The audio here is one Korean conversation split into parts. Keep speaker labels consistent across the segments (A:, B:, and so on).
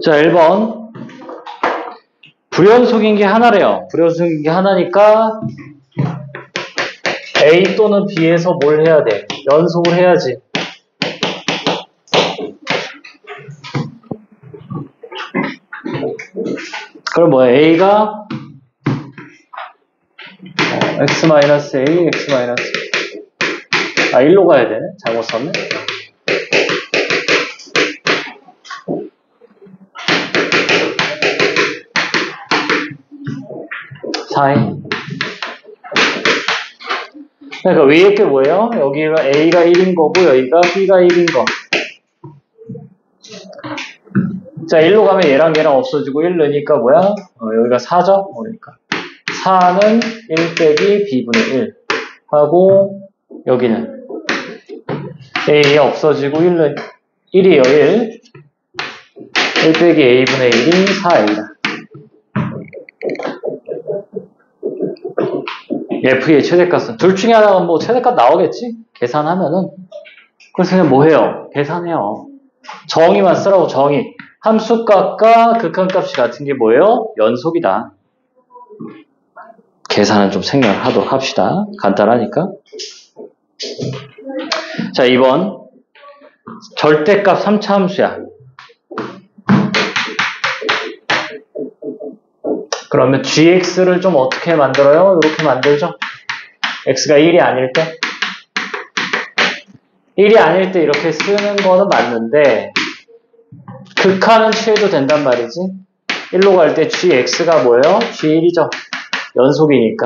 A: 자, 1번. 불연속인 게 하나래요. 불연속인 게 하나니까 A 또는 B에서 뭘 해야 돼? 연속을 해야지. 그럼 뭐야? A가 x-a, x-a. 1로 가야 되네? 잘못 썼네? 그러니까 위에 게 뭐예요? 여기가 A가 1인 거고 여기가 B가 1인 거. 자, 1로 가면 얘랑 얘랑 없어지고 1 넣으니까 뭐야? 여기가 4죠? 그러니까 4는 1 빼기 B분의 1 하고 여기는 A 없어지고 1이에요. 1 빼기 A분의 1이 4A다. F의 최대값은 둘 중에 하나가 뭐 최대값 나오겠지? 계산하면은. 그래서 그냥 뭐 해요? 계산해요. 정의만 쓰라고. 정의. 함수값과 극한값이 같은 게 뭐예요? 연속이다. 계산은 좀 생략하도록 합시다. 간단하니까. 자, 2번. 절대값 3차 함수야. 그러면 gx를 좀 어떻게 만들어요? 이렇게 만들죠. x가 1이 아닐 때. 1이 아닐 때 이렇게 쓰는 거는 맞는데 극한은 취해도 된단 말이지. 1로 갈 때 gx가 뭐예요? g1이죠. 연속이니까.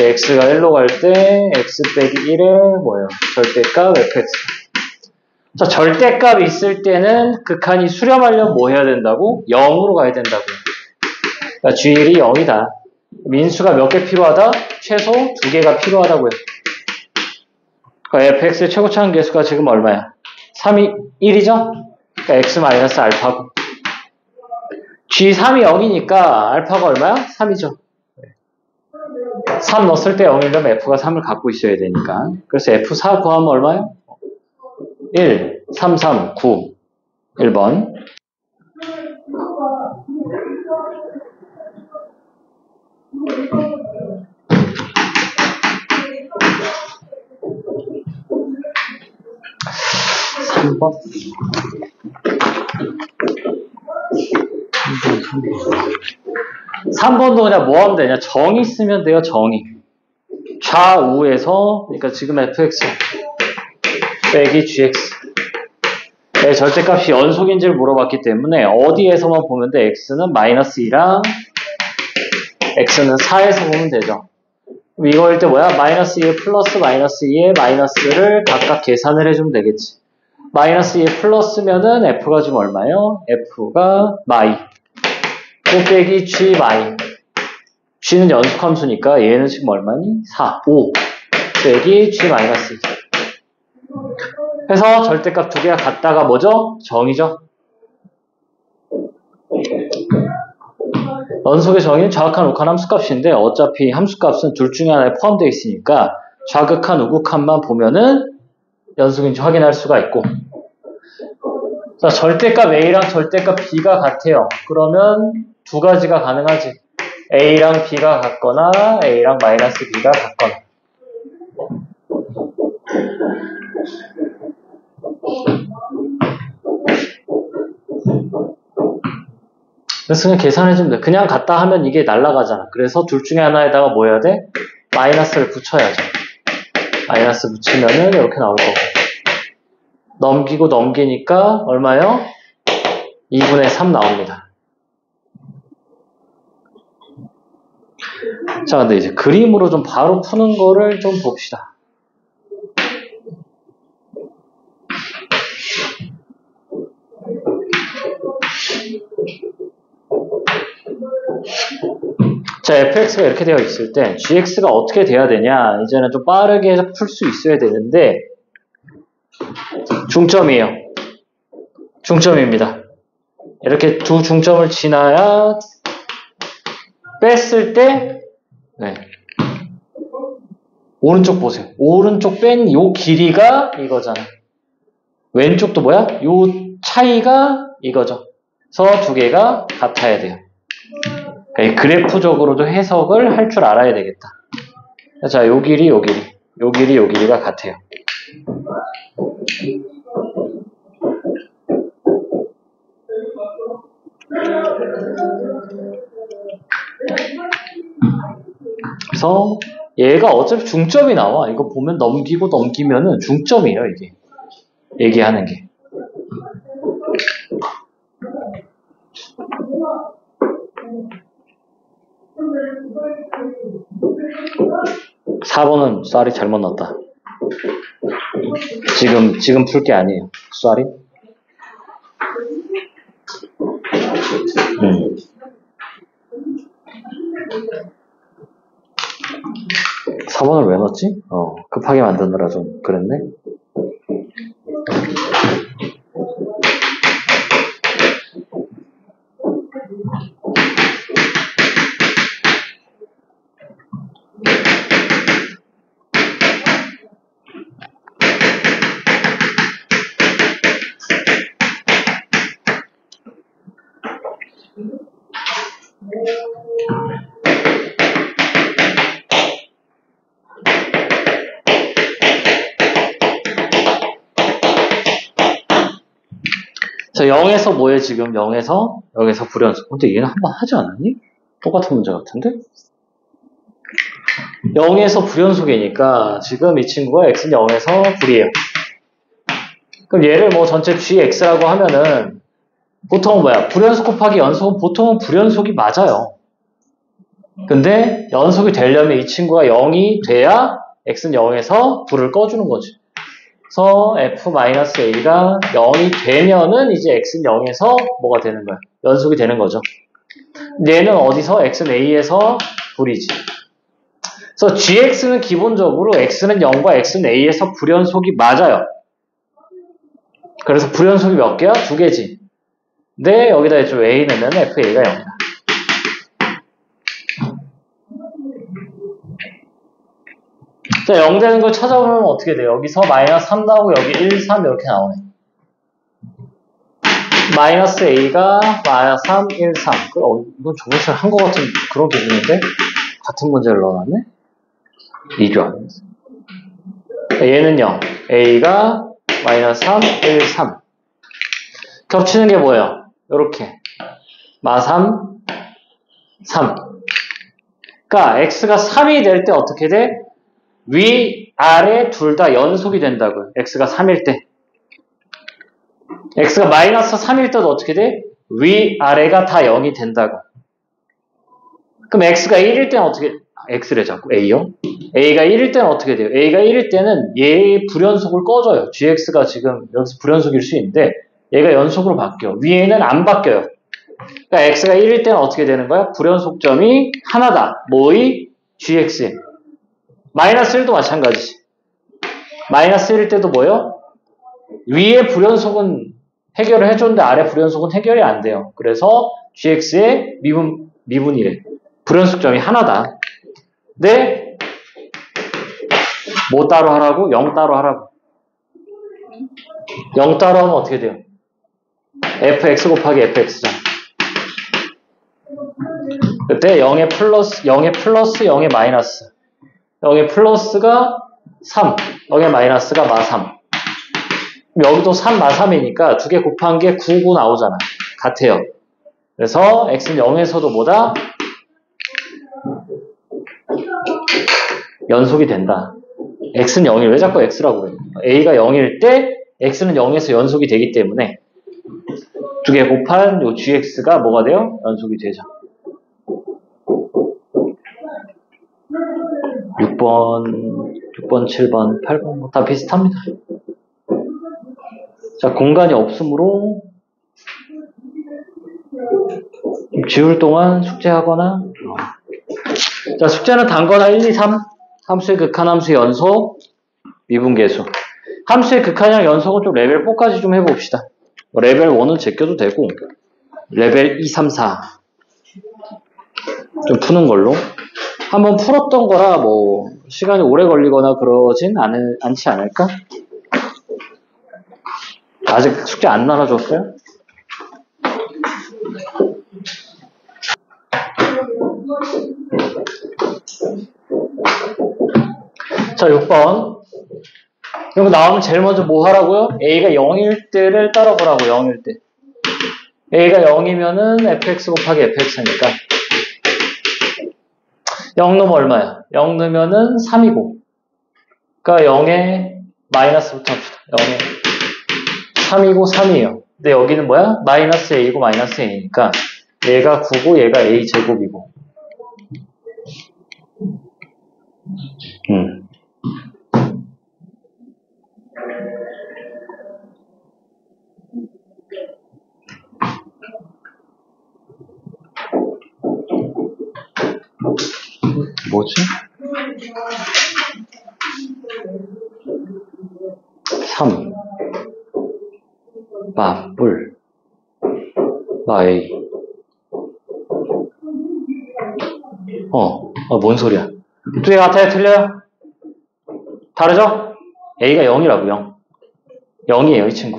A: x가 1로 갈 때 x 빼기 1의 뭐예요? 절대값 fx. 자, 절대값이 있을 때는 극한이 수렴하려면 뭐 해야 된다고? 0으로 가야 된다고요. 그러니까 g1이 0이다. 민수가 몇 개 필요하다? 최소 2개가 필요하다고요. 그러니까 fx의 최고차항 계수가 지금 얼마야? 3이 1이죠? 그러니까 x-알파고. g3이 0이니까 알파가 얼마야? 3이죠. 3 넣었을 때 0이면 f가 3을 갖고 있어야 되니까. 그래서 f4 구하면 얼마야? 1, 3, 3, 9. 1번. 3번. 3번도 그냥 뭐 하면 되냐? 정의 쓰면 돼요, 정의. 좌우에서, 그러니까 지금 fx 빼기 gx. 네, 절대값이 연속인지를 물어봤기 때문에 어디에서만 보면 돼? x는 마이너스 2랑 x는 4에서 보면 되죠. 그럼 이거일 때 뭐야? 마이너스 2에 플러스 마이너스 2에 마이너스를 각각 계산을 해주면 되겠지. 마이너스 2에 플러스면은 f가 지금 얼마예요? f가 마이. 빼기 g 마이. g는 연속함수니까 얘는 지금 얼마니? 4, 5 빼기 g 마이너스 2. 해서 절대값 두 개가 같다가 뭐죠? 정의죠. 연속의 정의는 좌극한 우극한 함수값인데 어차피 함수값은 둘 중에 하나에 포함되어 있으니까 좌극한 우극한만 보면은 연속인지 확인할 수가 있고. 자, 절대값 A랑 절대값 B가 같아요. 그러면 두 가지가 가능하지. A랑 B가 같거나 A랑 마이너스 B가 같거나. 그래서 그냥 계산해주면 돼. 그냥 같다 하면 이게 날아가잖아. 그래서 둘 중에 하나에다가 뭐 해야 돼? 마이너스를 붙여야죠. 마이너스 붙이면은 이렇게 나올 거고. 넘기고 넘기니까 얼마요? 2분의 3 나옵니다. 자, 근데 이제 그림으로 좀 바로 푸는 거를 좀 봅시다. 자, fx가 이렇게 되어 있을 때 gx가 어떻게 돼야 되냐? 이제는 좀 빠르게 풀 수 있어야 되는데 중점이에요. 중점입니다. 이렇게 두 중점을 지나야 뺐을 때 네. 오른쪽 보세요. 오른쪽 뺀 요 길이가 이거잖아. 왼쪽도 뭐야? 요 차이가 이거죠. 그래서 두 개가 같아야 돼요. 그러니까 그래프적으로도 해석을 할 줄 알아야 되겠다. 자, 요 길이, 요 길이. 요 길이, 요 길이가 같아요. 그래서 얘가 어차피 중점이 나와. 이거 보면 넘기고 넘기면은 중점이에요, 이게. 얘기하는 게. (4번은) 쌀이 잘못 넣었다. 지금 풀 게 아니에요. 쌀이. 4번을 왜 넣었지? 급하게 만드느라 좀 그랬네. 자, 0에서 뭐해 지금? 0에서 불연속. 근데 얘는 한번 하지 않았니? 똑같은 문제 같은데? 0에서 불연속이니까 지금 이 친구가 x는 0에서 불이에요. 그럼 얘를 뭐 전체 gx라고 하면은 보통은 뭐야? 불연속 곱하기 연속은 보통은 불연속이 맞아요. 근데 연속이 되려면 이 친구가 0이 돼야 x는 0에서 불을 꺼주는 거지. 그래서 f-a가 0이 되면은 이제 x는 0에서 뭐가 되는 거야? 연속이 되는 거죠. 얘는 어디서? x는 a에서 불이지. 그래서 gx는 기본적으로 x는 0과 x는 a에서 불연속이 맞아요. 그래서 불연속이 몇 개야? 두 개지. 근데 여기다 해줘 a 넣으면 fa가 0이다. 자, 0 되는 걸 찾아보면 어떻게 돼요? 여기서 마이너스 3 나오고 여기 1, 3 이렇게 나오네. 마이너스 a가 마이너스 3, 1, 3. 이건 저번 시간에 한 것 같은 그런 기분인데? 같은 문제를 넣어놨네? 2죠. 얘는 0. a가 마이너스 3, 1, 3. 겹치는 게 뭐예요? 요렇게. 마 3, 3. 그러니까 x가 3이 될 때 어떻게 돼? 위, 아래 둘 다 연속이 된다고요. x가 3일 때. x가 마이너스 3일 때도 어떻게 돼? 위, 아래가 다 0이 된다고. 그럼 x가 1일 때는 어떻게, x래 자꾸, a요? a가 1일 때는 어떻게 돼요? a가 1일 때는 얘의 불연속을 꺼줘요. gx가 지금 여기서 불연속일 수 있는데 얘가 연속으로 바뀌어. 위에는 안 바뀌어요. 그러니까 x가 1일 때는 어떻게 되는 거야? 불연속점이 하나다. 뭐의? gx. 마이너스 1도 마찬가지지. 마이너스 1일 때도 뭐요? 위에 불연속은 해결을 해줬는데 아래 불연속은 해결이 안 돼요. 그래서 gx의 미분이래. 불연속점이 하나다. 근데 뭐 따로 하라고? 0 따로 하라고. 0 따로 하면 어떻게 돼요? fx 곱하기 fx잖아. 그때 0의 플러스, 0의 마이너스. 0의 플러스가 3, 0의 마이너스가 마 3. 여기도 3, 마 3이니까 두 개 곱한 게 9, 9 나오잖아. 같아요. 그래서 x는 0에서도 뭐다? 연속이 된다. x는 0일, 왜 자꾸 x라고 그래요? a가 0일 때 x는 0에서 연속이 되기 때문에 두 개 곱한 요 gx가 뭐가 돼요? 연속이 되죠. 6번, 7번, 8번 다 비슷합니다. 자, 공간이 없으므로 지울 동안 숙제하거나 자, 숙제는 단거나 1, 2, 3. 함수의 극한, 함수의 연속, 미분계수. 함수의 극한이랑 연속은 좀 레벨 4까지 좀 해봅시다. 레벨 1은 제껴도 되고, 레벨 2, 3, 4. 좀 푸는 걸로. 한번 풀었던 거라 뭐 시간이 오래 걸리거나 그러진 않지 않을까? 아직 숙제 안 나눠줬어요? 자, 6번. 이거 나오면 제일 먼저 뭐 하라고요? A가 0일 때를 따라보라고, 0일 때. A가 0이면은 fx 곱하기 fx니까. 0 넣으면 얼마야? 0 넣으면은 3이고. 그러니까 0에 마이너스부터 합시다. 0에 3이고 3이에요. 근데 여기는 뭐야? 마이너스 a고 마이너스 a니까 얘가 9고 얘가 a 제곱이고. 뭐지? 3 마뿔 마이 뭔 소리야? 두 개 같아요? 틀려요? 다르죠? A가 0이라고 0 0이에요 이 친구.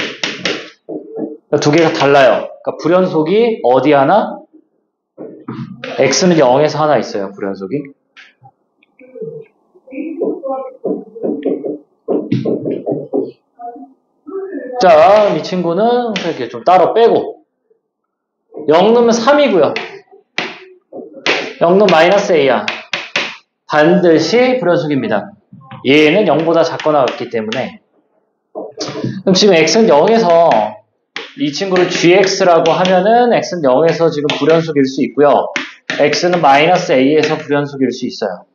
A: 두 개가 달라요. 그러니까 불연속이 어디 하나? X는 0에서 하나 있어요. 불연속이. 자, 이 친구는 이렇게 좀 따로 빼고 0 넣으면 3이고요. 0 넣으면 마이너스 a야. 반드시 불연속입니다. 얘는 0보다 작거나 같기 때문에. 그럼 지금 x는 0에서 이 친구를 gx라고 하면은 x는 0에서 지금 불연속일 수 있고요. x는 마이너스 a에서 불연속일 수 있어요.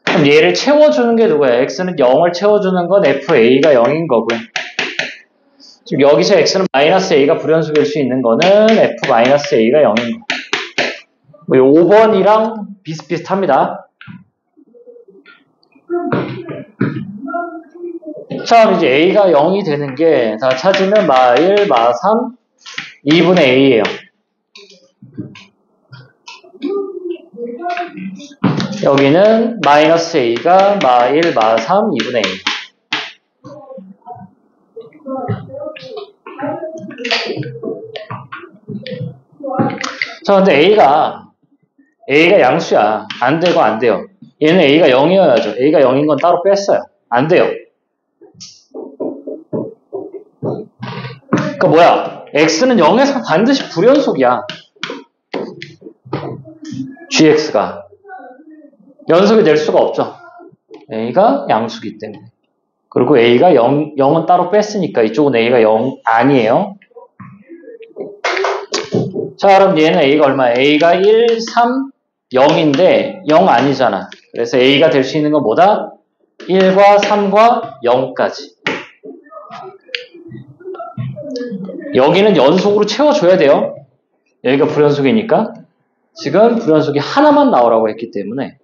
A: 그럼 얘를 채워주는 게 누구야? x는 0을 채워주는 건 fa가 0인 거고요. 지금 여기서 x는 마이너스 a가 불연속일 수 있는 거는 f 마이너스 a가 0인 거예요. 뭐 5번이랑 비슷비슷합니다. 자, 이제 a가 0이 되는 게 다 찾으면 마 1, 마 3, 2분의 a예요. 여기는 마이너스 a가 마 1, 마 3, 2분의 a. 자, 근데 a가 양수야. 안 되고 안 돼요. 얘는 a가 0이어야죠. a가 0인 건 따로 뺐어요. 안 돼요. 그러니까 뭐야? x는 0에서 반드시 불연속이야. gx가. 연속이 될 수가 없죠. a가 양수기 때문에. 그리고 a가 0은 따로 뺐으니까 이쪽은 a가 0 아니에요. 자, 그럼 얘는 a가 얼마야? a가 1, 3, 0인데 0 아니잖아. 그래서 a가 될 수 있는 건 뭐다? 1과 3과 0까지. 여기는 연속으로 채워줘야 돼요. 여기가 불연속이니까. 지금 불연속이 하나만 나오라고 했기 때문에.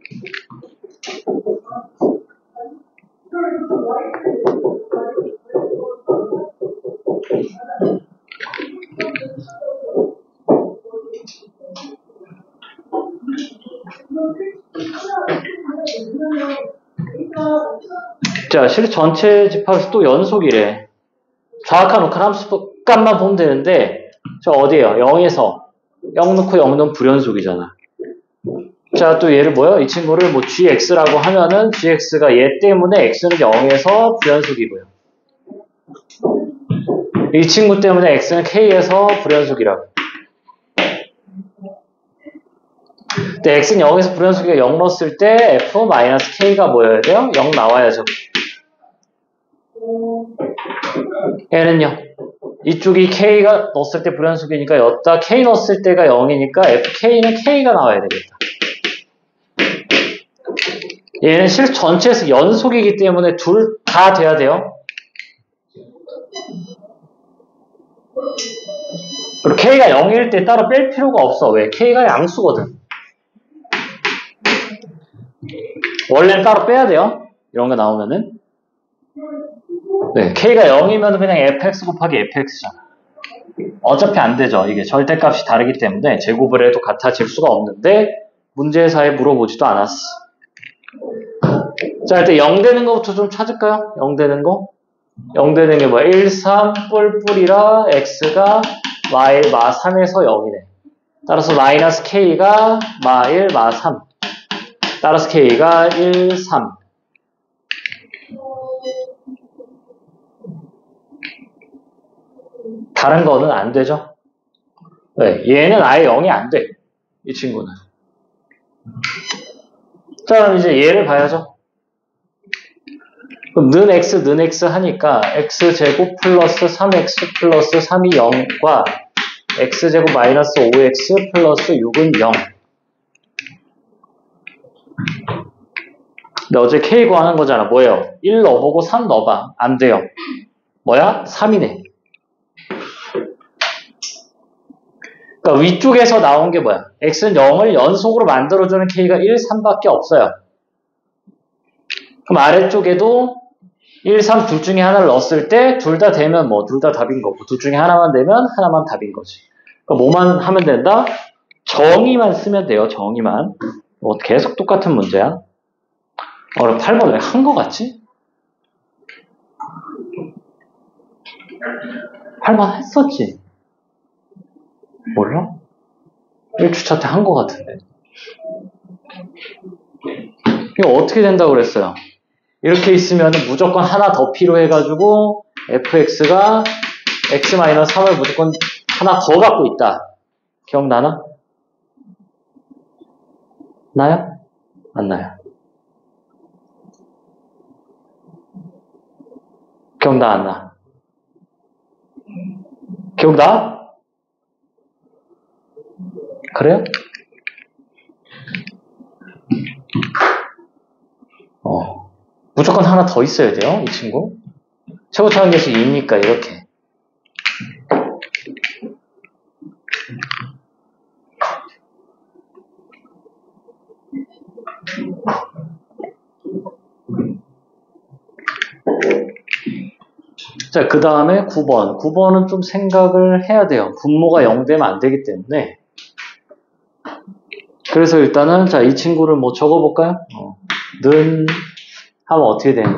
A: 자, 실 전체 집합에서 또 연속이래. 정확한 uk한 함수 값만 보면 되는데, 저 어디에요? 0에서 0 넣고 0 넣으면 불연속이잖아. 자, 또 얘를 뭐요? 이 친구를 뭐 gx라고 하면은 gx가 얘 때문에 x는 0에서 불연속이고요. 이 친구 때문에 x는 k에서 불연속이라고. 근데 x는 0에서 불연속이가 0 넣었을 때 f-k가 뭐여야 돼요? 0 나와야죠. 얘는요. 이쪽이 k가 넣었을 때 불연속이니까 여기다 k 넣었을 때가 0이니까 fk는 k가 나와야 되겠다. 얘는 실 전체에서 연속이기 때문에 둘 다 돼야 돼요. 그리고 k가 0일 때 따로 뺄 필요가 없어. 왜? k가 양수거든. 원래는 따로 빼야 돼요. 이런 거 나오면은. 네, K가 0이면 그냥 fx 곱하기 fx잖아. 어차피 안 되죠. 이게 절대값이 다르기 때문에 제곱을 해도 같아질 수가 없는데 문제사에 물어보지도 않았어. 자, 일단 0 되는 거부터 좀 찾을까요? 0 되는 거? 0 되는 게 뭐야? 1, 3, 뿔뿔이라 x가 마1, 마3에서 0이네. 따라서 마이너스 k가 마1, 마3. 따라서 k가 1, 3. 다른 거는 안 되죠? 네, 얘는 아예 0이 안 돼. 이 친구는. 자, 그럼 이제 얘를 봐야죠. 그럼 는 x 하니까 x제곱 플러스 3x 플러스 3이 0과 x제곱 마이너스 5x 플러스 6은 0. 근데 어제 k 구하는 거잖아. 뭐예요? 1 넣어보고 3 넣어봐. 안 돼요. 뭐야? 3이네. 그러니까 위쪽에서 나온 게 뭐야? x는 0을 연속으로 만들어주는 k가 1, 3밖에 없어요. 그럼 아래쪽에도 1, 3 둘 중에 하나를 넣었을 때 둘 다 되면 뭐 둘 다 답인 거고 둘 중에 하나만 되면 하나만 답인 거지. 그러니까 뭐만 하면 된다? 정의만 쓰면 돼요. 정의만. 뭐 계속 똑같은 문제야. 그럼 8번 왜 한 거 같지? 8번 했었지. 몰라? 1주차 때 한 거 같은데. 이거 어떻게 된다고 그랬어요? 이렇게 있으면 무조건 하나 더 필요해가지고 fx가 x-3을 무조건 하나 더 갖고 있다. 기억나나? 나요? 안 나요? 기억나 안 나? 기억나? 그래요? 무조건 하나 더 있어야 돼요, 이 친구. 최고 차원계수 2니까 이렇게. 자, 그 다음에 9번. 9번은 좀 생각을 해야 돼요. 분모가 0 되면 안 되기 때문에. 그래서 일단은, 자, 이 친구를 뭐 적어볼까요? 는, 하면 어떻게 되니?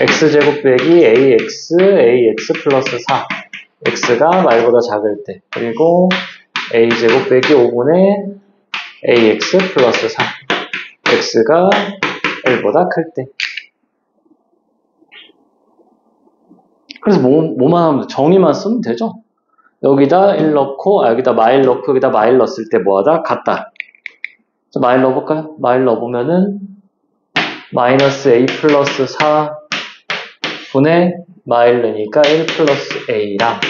A: x제곱 빼기 ax 플러스 4. x가 말보다 작을 때. 그리고 a제곱 빼기 5분의 ax 플러스 4. x가 1보다 클 때. 그래서 뭐만 하면 정의만 쓰면 되죠. 여기다 1 넣고, 여기다 마일 넣고, 여기다 마일 넣었을 때 뭐하다? 같다. 자, 마일 넣어볼까요? 마일 넣어보면은 마이너스 a 플러스 4 분의 마일 넣으니까 1 플러스 a랑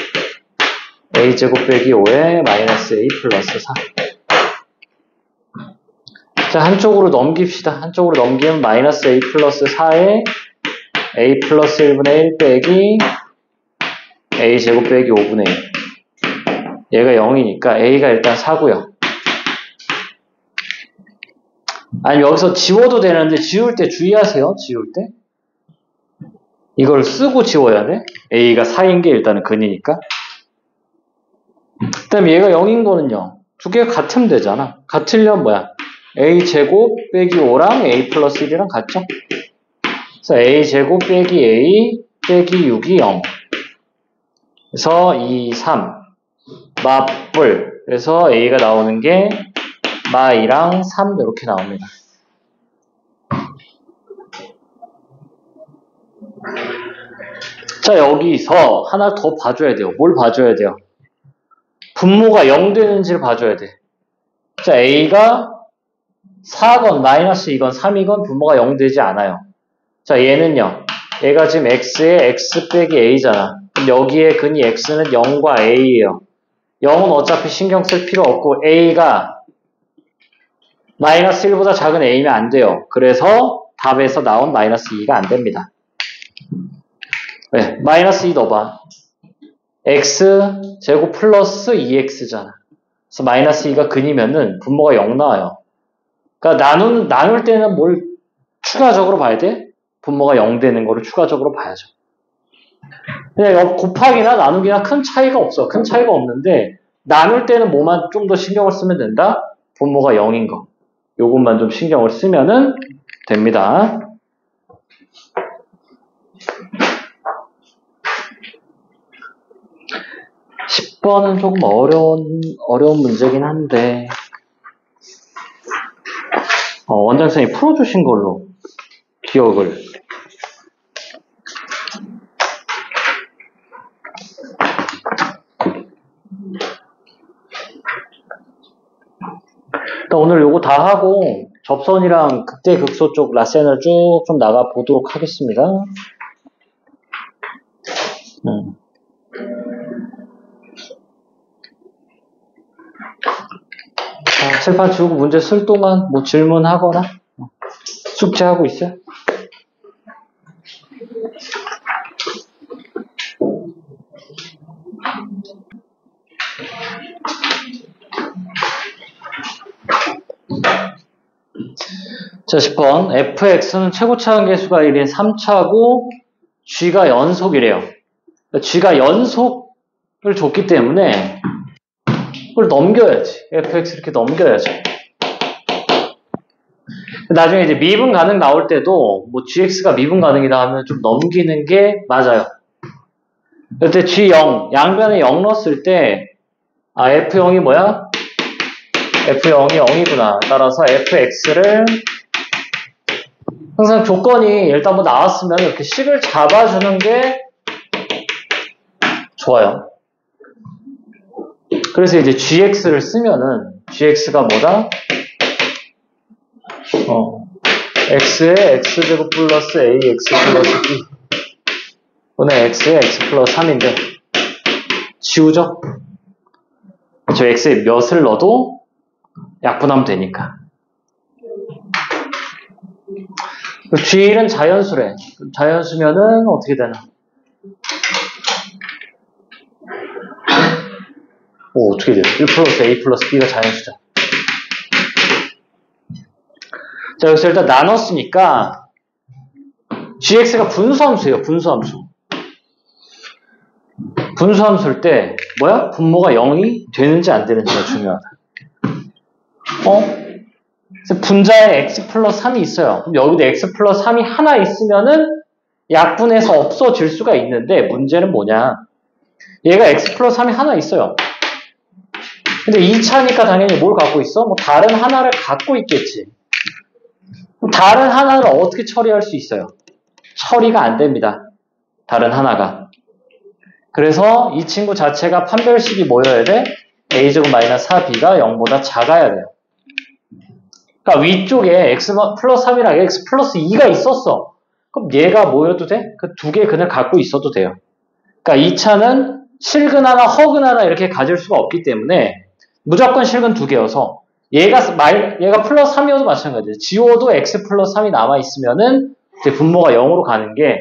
A: a제곱 빼기 5에 마이너스 a 플러스 4. 자, 한쪽으로 넘깁시다. 한쪽으로 넘기면 마이너스 a 플러스 4에 a 플러스 1분의 1 빼기 a제곱 빼기 5분의 1. 얘가 0이니까 a가 일단 4고요. 아니 여기서 지워도 되는데 지울 때 주의하세요. 지울 때. 이걸 쓰고 지워야 돼. a가 4인 게 일단은 근이니까. 그 다음에 얘가 0인 거는요. 두 개가 같으면 되잖아. 같으려면 뭐야? a제곱 빼기 5랑 a 플러스 1이랑 같죠? 그래서 a제곱 빼기 a 빼기 6이 0. 그래서 2, 3. 맞불. 그래서 a가 나오는 게 마2랑 3 이렇게 나옵니다. 자, 여기서 하나 더 봐줘야 돼요. 뭘 봐줘야 돼요? 분모가 0 되는지를 봐줘야 돼. 자, a가 4건, 마이너스 2건, 3이건 분모가 0 되지 않아요. 자, 얘는요. 얘가 지금 x에 x 빼기 a잖아. 그럼 여기에 근이 x는 0과 a예요. 0은 어차피 신경 쓸 필요 없고 a가 마이너스 1보다 작은 a면 안 돼요. 그래서 답에서 나온 마이너스 2가 안 됩니다. 네, 마이너스 2 넣어봐. x 제곱 플러스 2x잖아. 그래서 마이너스 2가 근이면은 분모가 0 나와요. 그러니까 나눌 때는 뭘 추가적으로 봐야 돼. 분모가 0 되는 거를 추가적으로 봐야죠. 그냥 곱하기나 나누기나 큰 차이가 없어. 큰 차이가 없는데 나눌 때는 뭐만 좀 더 신경을 쓰면 된다? 분모가 0인 거. 요것만 좀 신경을 쓰면은 됩니다. (10번은) 조금 어려운 문제긴 한데 원장선생님이 풀어주신 걸로 기억을. 오늘 요거 다 하고 접선이랑 극대극소 쪽 라센을 쭉 좀 나가 보도록 하겠습니다. 자, 칠판 지우고 문제 쓸 동안 뭐 질문하거나 숙제하고 있어요. 자, 10번. fx는 최고차항 계수가 1인 3차고 g가 연속이래요. g가 연속을 줬기 때문에 그걸 넘겨야지. fx 이렇게 넘겨야죠. 나중에 이제 미분 가능 나올 때도 뭐 gx가 미분 가능이다 하면 좀 넘기는 게 맞아요. 그때 g0 양변에 0 넣었을 때 f0이 뭐야? f0이 0이구나. 따라서 fx를 항상 조건이 일단 뭐 나왔으면 이렇게 식을 잡아주는 게 좋아요. 그래서 이제 gx를 쓰면은 gx가 뭐다? x에 x제곱 플러스 ax 플러스 b 오늘 x에 x 플러스 3인데 지우죠? 저 x에 몇을 넣어도 약분하면 되니까. g1은 자연수래. 자연수면은 어떻게 되나? 어떻게 돼요? 1 플러스 a 플러스 b가 자연수죠. 자, 여기서 일단 나눴으니까 gx가 분수함수예요. 분수함수. 분수함수일 때 뭐야? 분모가 0이 되는지 안 되는지가 중요하다. 분자에 x 플러스 3이 있어요. 그럼 여기도 x 플러스 3이 하나 있으면은 약분해서 없어질 수가 있는데 문제는 뭐냐? 얘가 x 플러스 3이 하나 있어요. 근데 2차니까 당연히 뭘 갖고 있어? 뭐 다른 하나를 갖고 있겠지. 다른 하나를 어떻게 처리할 수 있어요? 처리가 안 됩니다. 다른 하나가. 그래서 이 친구 자체가 판별식이 뭐여야 돼? a제곱 마이너스 4b가 0보다 작아야 돼요. 그러니까 위쪽에 x 플러스 3이랑 x 플러스 2가 있었어. 그럼 얘가 뭐여도 돼? 그 두 개의 근을 갖고 있어도 돼요. 그러니까 2차는 실근 하나, 허근 하나 이렇게 가질 수가 없기 때문에 무조건 실근 두 개여서 얘가 플러스 3이어도 마찬가지예요. 지워도 x 플러스 3이 남아있으면은 이제 분모가 0으로 가는 게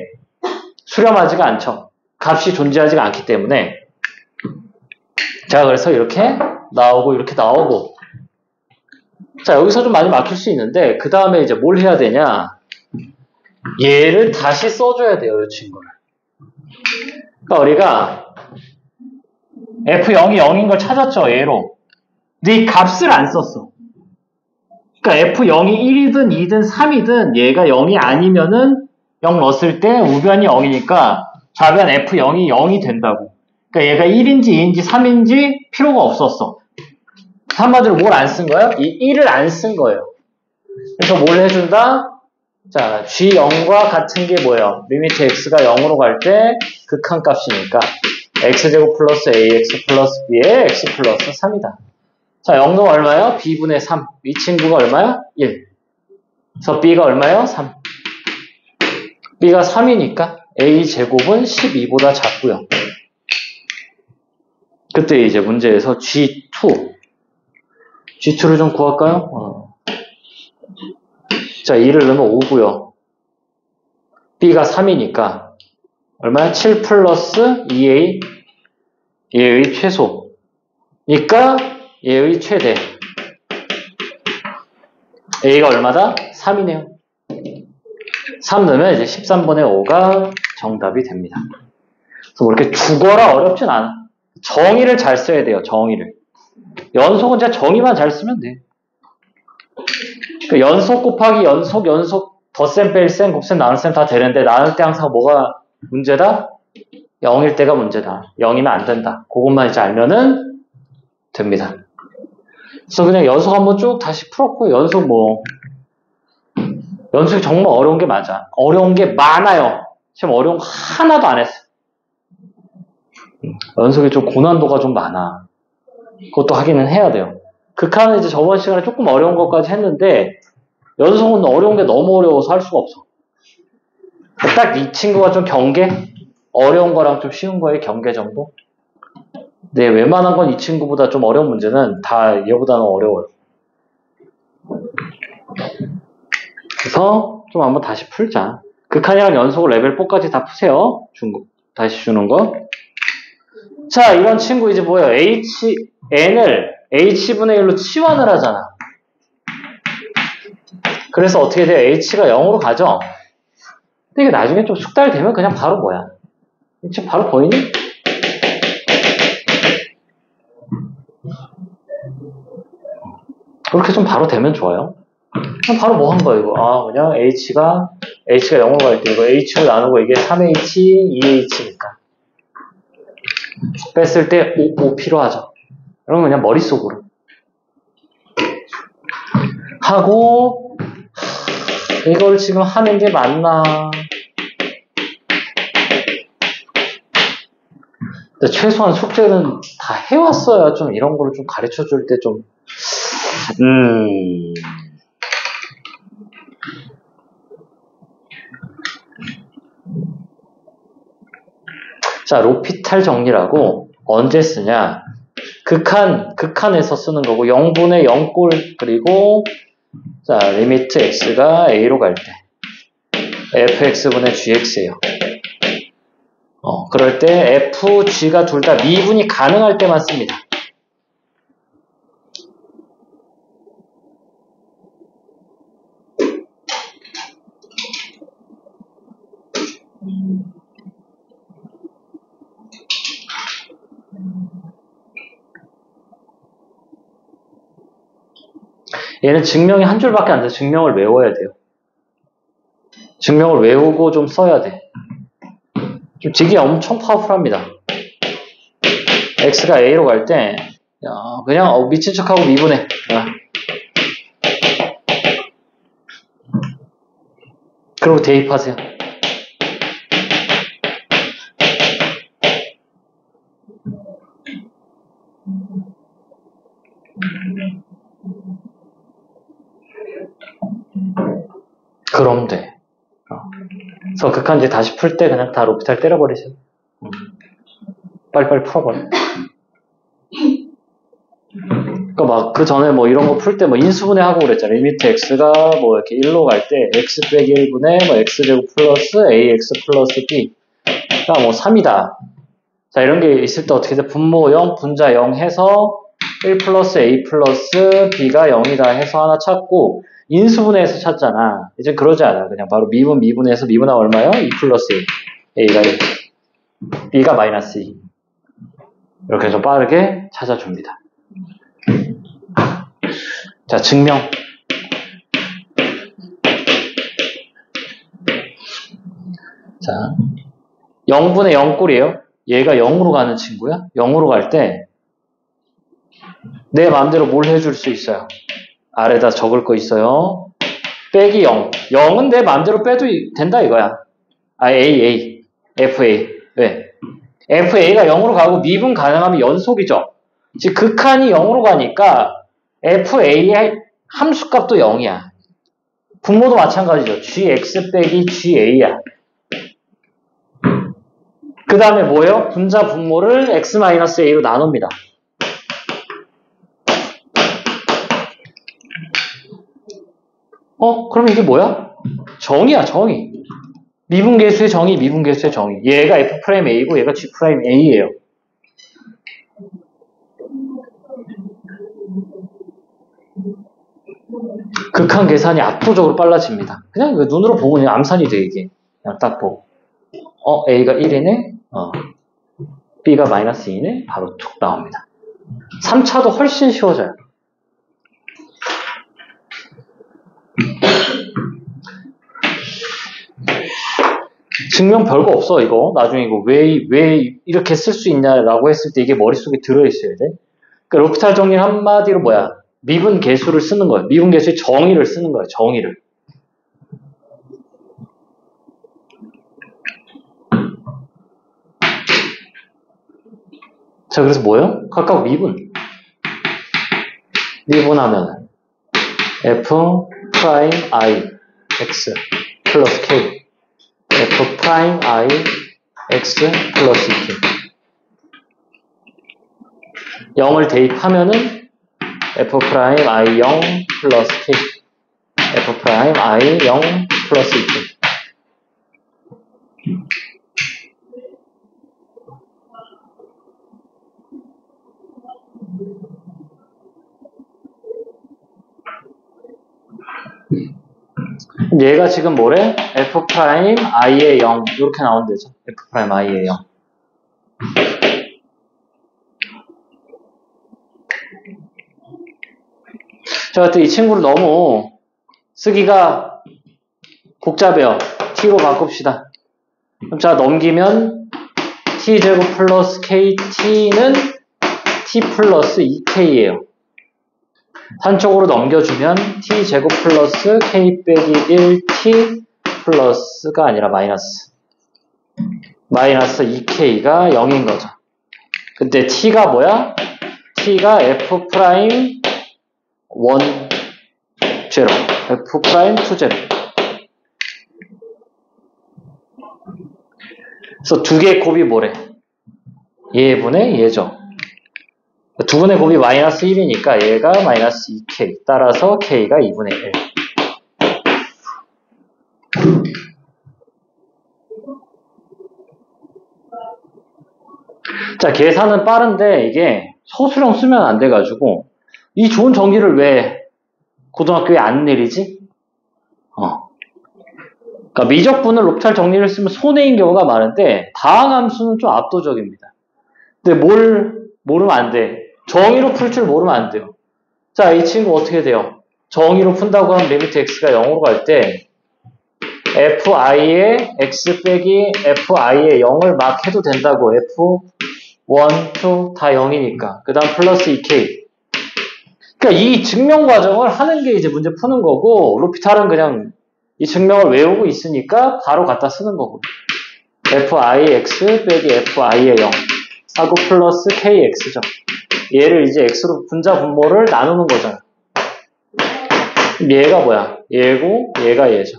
A: 수렴하지가 않죠. 값이 존재하지가 않기 때문에. 자, 그래서 이렇게 나오고 이렇게 나오고. 자, 여기서 좀 많이 막힐 수 있는데 그 다음에 이제 뭘 해야 되냐? 얘를 다시 써줘야 돼요, 이 친구를. 그러니까 우리가 f0이 0인 걸 찾았죠, 얘로. 근데 이 값을 안 썼어. 그러니까 f0이 1이든 2든 3이든 얘가 0이 아니면은 0 넣었을 때 우변이 0이니까 좌변 f0이 0이 된다고. 그러니까 얘가 1인지 2인지 3인지 필요가 없었어. 한마디로 뭘 안 쓴 거예요? 이 1을 안 쓴 거예요. 그래서 뭘 해준다? 자, g0과 같은 게 뭐예요? 리미트 x가 0으로 갈 때 극한값이니까 x제곱 플러스 ax 플러스 b에 x 플러스 3이다. 자, 0은 얼마예요? b분의 3. 이 친구가 얼마야? 1. 그래서 b가 얼마예요? 3. b가 3이니까 a제곱은 12보다 작고요. 그때 이제 문제에서 G2를 좀 구할까요? 자, 2를 넣으면 5고요. B가 3이니까 얼마야? 7 플러스 2A 얘의 최소니까 얘의 최대. A가 얼마다? 3이네요. 3 넣으면 이제 13분의 5가 정답이 됩니다. 그래서 뭐 이렇게 죽어라 어렵진 않아. 정의를 잘 써야 돼요. 정의를. 연속은 진짜 정의만 잘 쓰면 돼. 그러니까 연속 곱하기 연속 덧셈, 뺄셈, 곱셈, 나눗셈 다 되는데 나눌 때 항상 뭐가 문제다? 0일 때가 문제다. 0이면 안 된다. 그것만 이제 알면은 됩니다. 그래서 그냥 연속 한번 쭉 다시 풀었고 연속이 정말 어려운 게 맞아. 어려운 게 많아요. 지금 어려운 거 하나도 안 했어. 연속이 좀 고난도가 좀 많아. 그것도 하기는 해야 돼요. 극한은 이제 저번 시간에 조금 어려운 것까지 했는데 연속은 어려운 게 너무 어려워서 할 수가 없어. 딱 이 친구가 좀 경계? 어려운 거랑 좀 쉬운 거의 경계 정도? 네, 웬만한 건 이 친구보다 좀 어려운 문제는 다 얘보다는 어려워요. 그래서 좀 한번 다시 풀자. 극한이랑 연속을 레벨 4까지 다 푸세요. 다시 주는 거. 자, 이런 친구 이제 뭐예요? n을 h분의 1로 치환을 하잖아. 그래서 어떻게 돼요? h가 0으로 가죠? 근데 이게 나중에 좀 숙달되면 그냥 바로 뭐야? 지금 바로 보이니? 그렇게 좀 바로 되면 좋아요. 그럼 바로 뭐 한 거야, 이거? 그냥 h가 0으로 갈 때 이거 h로 나누고 이게 3h, 2h니까. 뺐을 때 5 필요하죠. 그러면 그냥 머릿속으로. 하고, 이걸 지금 하는 게 맞나? 근데 최소한 숙제는 다 해왔어야 좀 이런 거를 좀 가르쳐 줄 때 좀, 자, 로피탈 정리라고 언제 쓰냐? 극한에서 쓰는 거고 0분의 0꼴 그리고 자, 리미트 x가 a로 갈 때 fx분의 gx예요. 그럴 때 f, g가 둘 다 미분이 가능할 때만 씁니다. 얘는 증명이 한 줄밖에 안 돼. 증명을 외워야 돼요. 증명을 외우고 좀 써야 돼. 좀 되게 엄청 파워풀합니다. x가 a로 갈 때 그냥 미친 척하고 미분해. 그리고 대입하세요. 그럼 돼. 그래서 극한 이제 다시 풀 때 그냥 다 로피탈 때려버리세요. 빨리빨리 풀어버려. 그러니까 막 그 전에 뭐 이런 거 풀 때 뭐 인수분해 하고 그랬잖아. 리미트 x가 뭐 이렇게 1로 갈 때 x 빼기 1분의 뭐 x제곱 플러스 ax 플러스 b가 뭐 3이다. 자, 이런 게 있을 때 어떻게 돼? 분모 0, 분자 0 해서 1 플러스 a 플러스 b가 0이다 해서 하나 찾고 인수분해해서 찾잖아. 이제 그러지 않아. 그냥 바로 미분해서 미분하면 얼마요? 2 플러스 a. a가 1, b가 마이너스 2. 이렇게 좀 빠르게 찾아줍니다. 자, 증명. 자, 0분의 0꼴이에요. 얘가 0으로 가는 친구야. 0으로 갈 때 내 마음대로 뭘 해줄 수 있어요. 아래다 적을 거 있어요. 빼기 0. 0은 내 마음대로 빼도 된다 이거야. A, FA. 왜? FA가 0으로 가고 미분 가능하면 연속이죠. 즉 극한이 0으로 가니까 FA의 함수값도 0이야. 분모도 마찬가지죠. GX 빼기 GA야. 그 다음에 뭐예요? 분자 분모를 X-A로 나눕니다. 그럼 이게 뭐야? 정의야, 정의. 미분계수의 정의, 미분계수의 정의. 얘가 F'A고 얘가 G'A예요. 극한 계산이 압도적으로 빨라집니다. 그냥 눈으로 보고 그냥 암산이 돼, 이게. 그냥 딱 보고. A가 1이네? B가 마이너스 2네? 바로 툭 나옵니다. 3차도 훨씬 쉬워져요. 증명 별거 없어, 이거. 나중에 이거 왜 이렇게 쓸 수 있냐라고 했을 때 이게 머릿속에 들어있어야 돼. 그러니까 로피탈 정리는 한마디로 뭐야? 미분 계수를 쓰는 거예요. 미분 계수의 정의를 쓰는 거예요, 정의를. 자, 그래서 뭐예요? 각각 미분. 미분하면 f 프라임 i x 플러스 k f 프라임 i x 플러스 2k 0을 대입하면은 f 프라임 i 0 플러스 k f 프라임 i 0 플러스 2k 얘가 지금 뭐래? f 프라임 i의 0 이렇게 나오면 되죠. f 프라임 i의 0. 자, 이 친구를 너무 쓰기가 복잡해요. t로 바꿉시다. 그럼 자, 넘기면 t제곱 플러스 kt는 t 플러스 2k예요. 한쪽으로 넘겨주면 t제곱 플러스 k 빼기 1t 플러스가 아니라 마이너스 2k가 0인 거죠. 근데 t가 뭐야? t가 f 프라임 1 제로 f 프라임 2 제로. 그래서 두 개의 곱이 뭐래? 얘분의 얘죠. 두 분의 곱이 마이너스 1이니까 얘가 마이너스 2k. 따라서 k가 2분의 1. 자, 계산은 빠른데 이게 소수령 쓰면 안 돼가지고 이 좋은 정리를 왜 고등학교에 안 내리지? 그러니까 미적분을 로피탈 정리를 쓰면 손해인 경우가 많은데 다항함수는 좀 압도적입니다. 근데 뭘 모르면 안 돼. 정의로 풀 줄 모르면 안 돼요. 자, 이 친구 어떻게 돼요? 정의로 푼다고 하면 리미트 x가 0으로 갈 때 fi의 x 빼기 fi의 0을 막 해도 된다고. f1, 2 다 0이니까. 그 다음 플러스 2k. 그러니까 이 증명 과정을 하는 게 이제 문제 푸는 거고 로피탈은 그냥 이 증명을 외우고 있으니까 바로 갖다 쓰는 거고. fix 빼기 fi의 0 하고 플러스 kx죠. 얘를 이제 x로 분자 분모를 나누는 거잖아. 얘가 뭐야? 얘고 얘가 얘죠.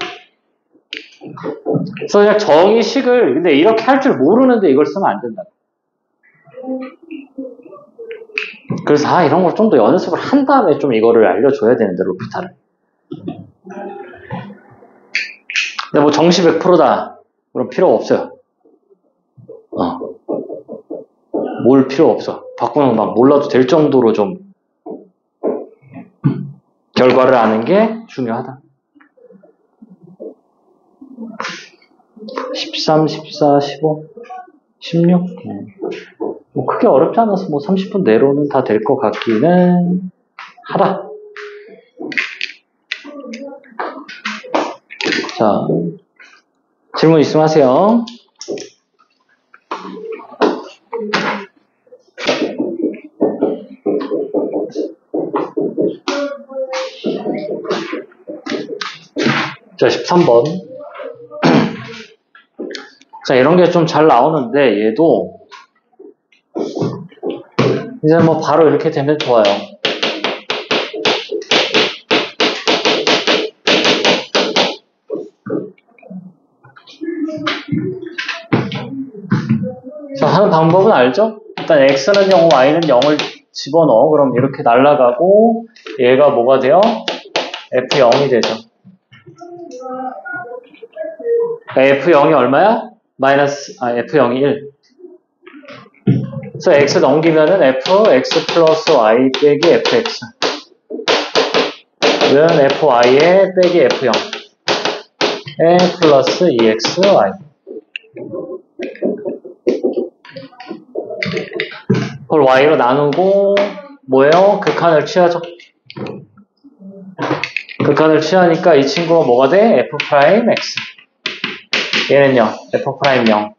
A: 그래서 그냥 정의식을 근데 이렇게 할 줄 모르는데 이걸 쓰면 안 된다. 그래서 이런 걸 좀 더 연습을 한 다음에 좀 이거를 알려줘야 되는데 로피탈을. 근데 뭐 정시 100%다. 그럼 필요 없어요. 뭘 필요 없어. 바꾸는 막 몰라도 될 정도로 좀 결과를 아는 게 중요하다. 13, 14, 15, 16. 뭐 크게 어렵지 않아서 뭐 30분 내로는 다 될 것 같기는 하다. 자, 질문 있으면 하세요. 자, 13번. 자, 이런 게 좀 잘 나오는데, 얘도, 이제 뭐 바로 이렇게 되면 좋아요. 자, 하는 방법은 알죠? 일단 x는 0, y는 0을 집어넣어. 그럼 이렇게 날아가고, 얘가 뭐가 돼요? f0이 되죠. f0이 얼마야? f0이 1. 그래서 x 넘기면은 fx 플러스 y 빼기 fx. 은 fy에 빼기 f0에 플러스 exy. 그걸 y로 나누고 뭐예요? 극한을 취하죠. 극한을 취하니까 이 친구가 뭐가 돼? f'x. 얘는요, f'0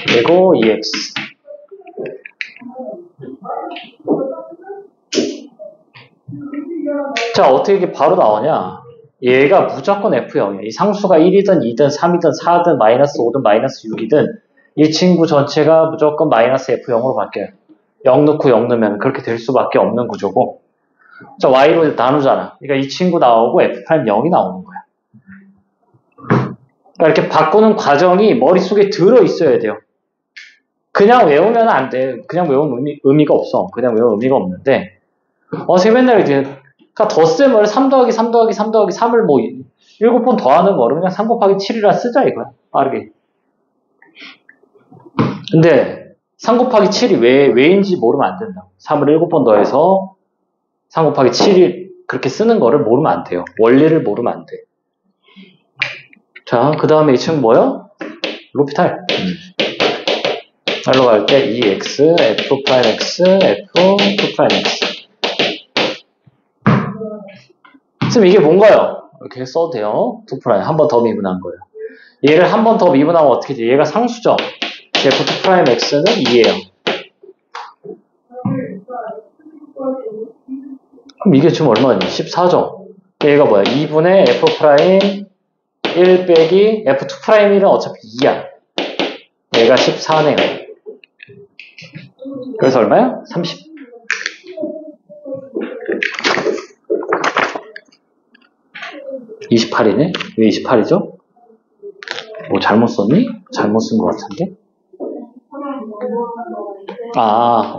A: 그리고 ex. 자, 어떻게 이게 바로 나오냐? 얘가 무조건 f0이야. 이 상수가 1이든 2든 3이든 4든 마이너스 5든 마이너스 6이든 이 친구 전체가 무조건 마이너스 f0으로 바뀌어요. 0 넣고 0 넣으면 그렇게 될 수밖에 없는 구조고. 자, y로 나누잖아. 그러니까 이 친구 나오고 f'0이 나오는 거야. 그러니까 이렇게 바꾸는 과정이 머릿속에 들어 있어야 돼요. 그냥 외우면 안 돼. 그냥 외우면 의미가 없어. 그냥 외우면 의미가 없는데, 제가 맨날 이제, 그러니까 덧셈을 3 더하기 3 더하기 3 더하기 3을 뭐 7번 더하는 거를 그냥 3 곱하기 7이라 쓰자 이거야. 빠르게. 근데 3 곱하기 7이 왜인지 모르면 안 된다. 3을 7번 더해서 3 곱하기 7이 그렇게 쓰는 거를 모르면 안 돼요. 원리를 모르면 안 돼. 자, 그 다음에 이 친구 뭐요? 로피탈. R로 갈 때 EX, F'X, F2'X. 지금 이게 뭔가요? 이렇게 써도 돼요. 2'. 한 번 더 미분한 거예요. 얘를 한 번 더 미분하면 어떻게 돼? 얘가 상수죠? F2'X는 2예요. 그럼 이게 지금 얼마니? 14죠? 얘가 뭐야? 2분의 F'1 빼기 F2'1은 어차피 2야. 얘가 14네요. 그래서 얼마야? 30. (28이네) 왜 28이죠? 뭐 잘못 썼니? 잘못 쓴 것 같은데?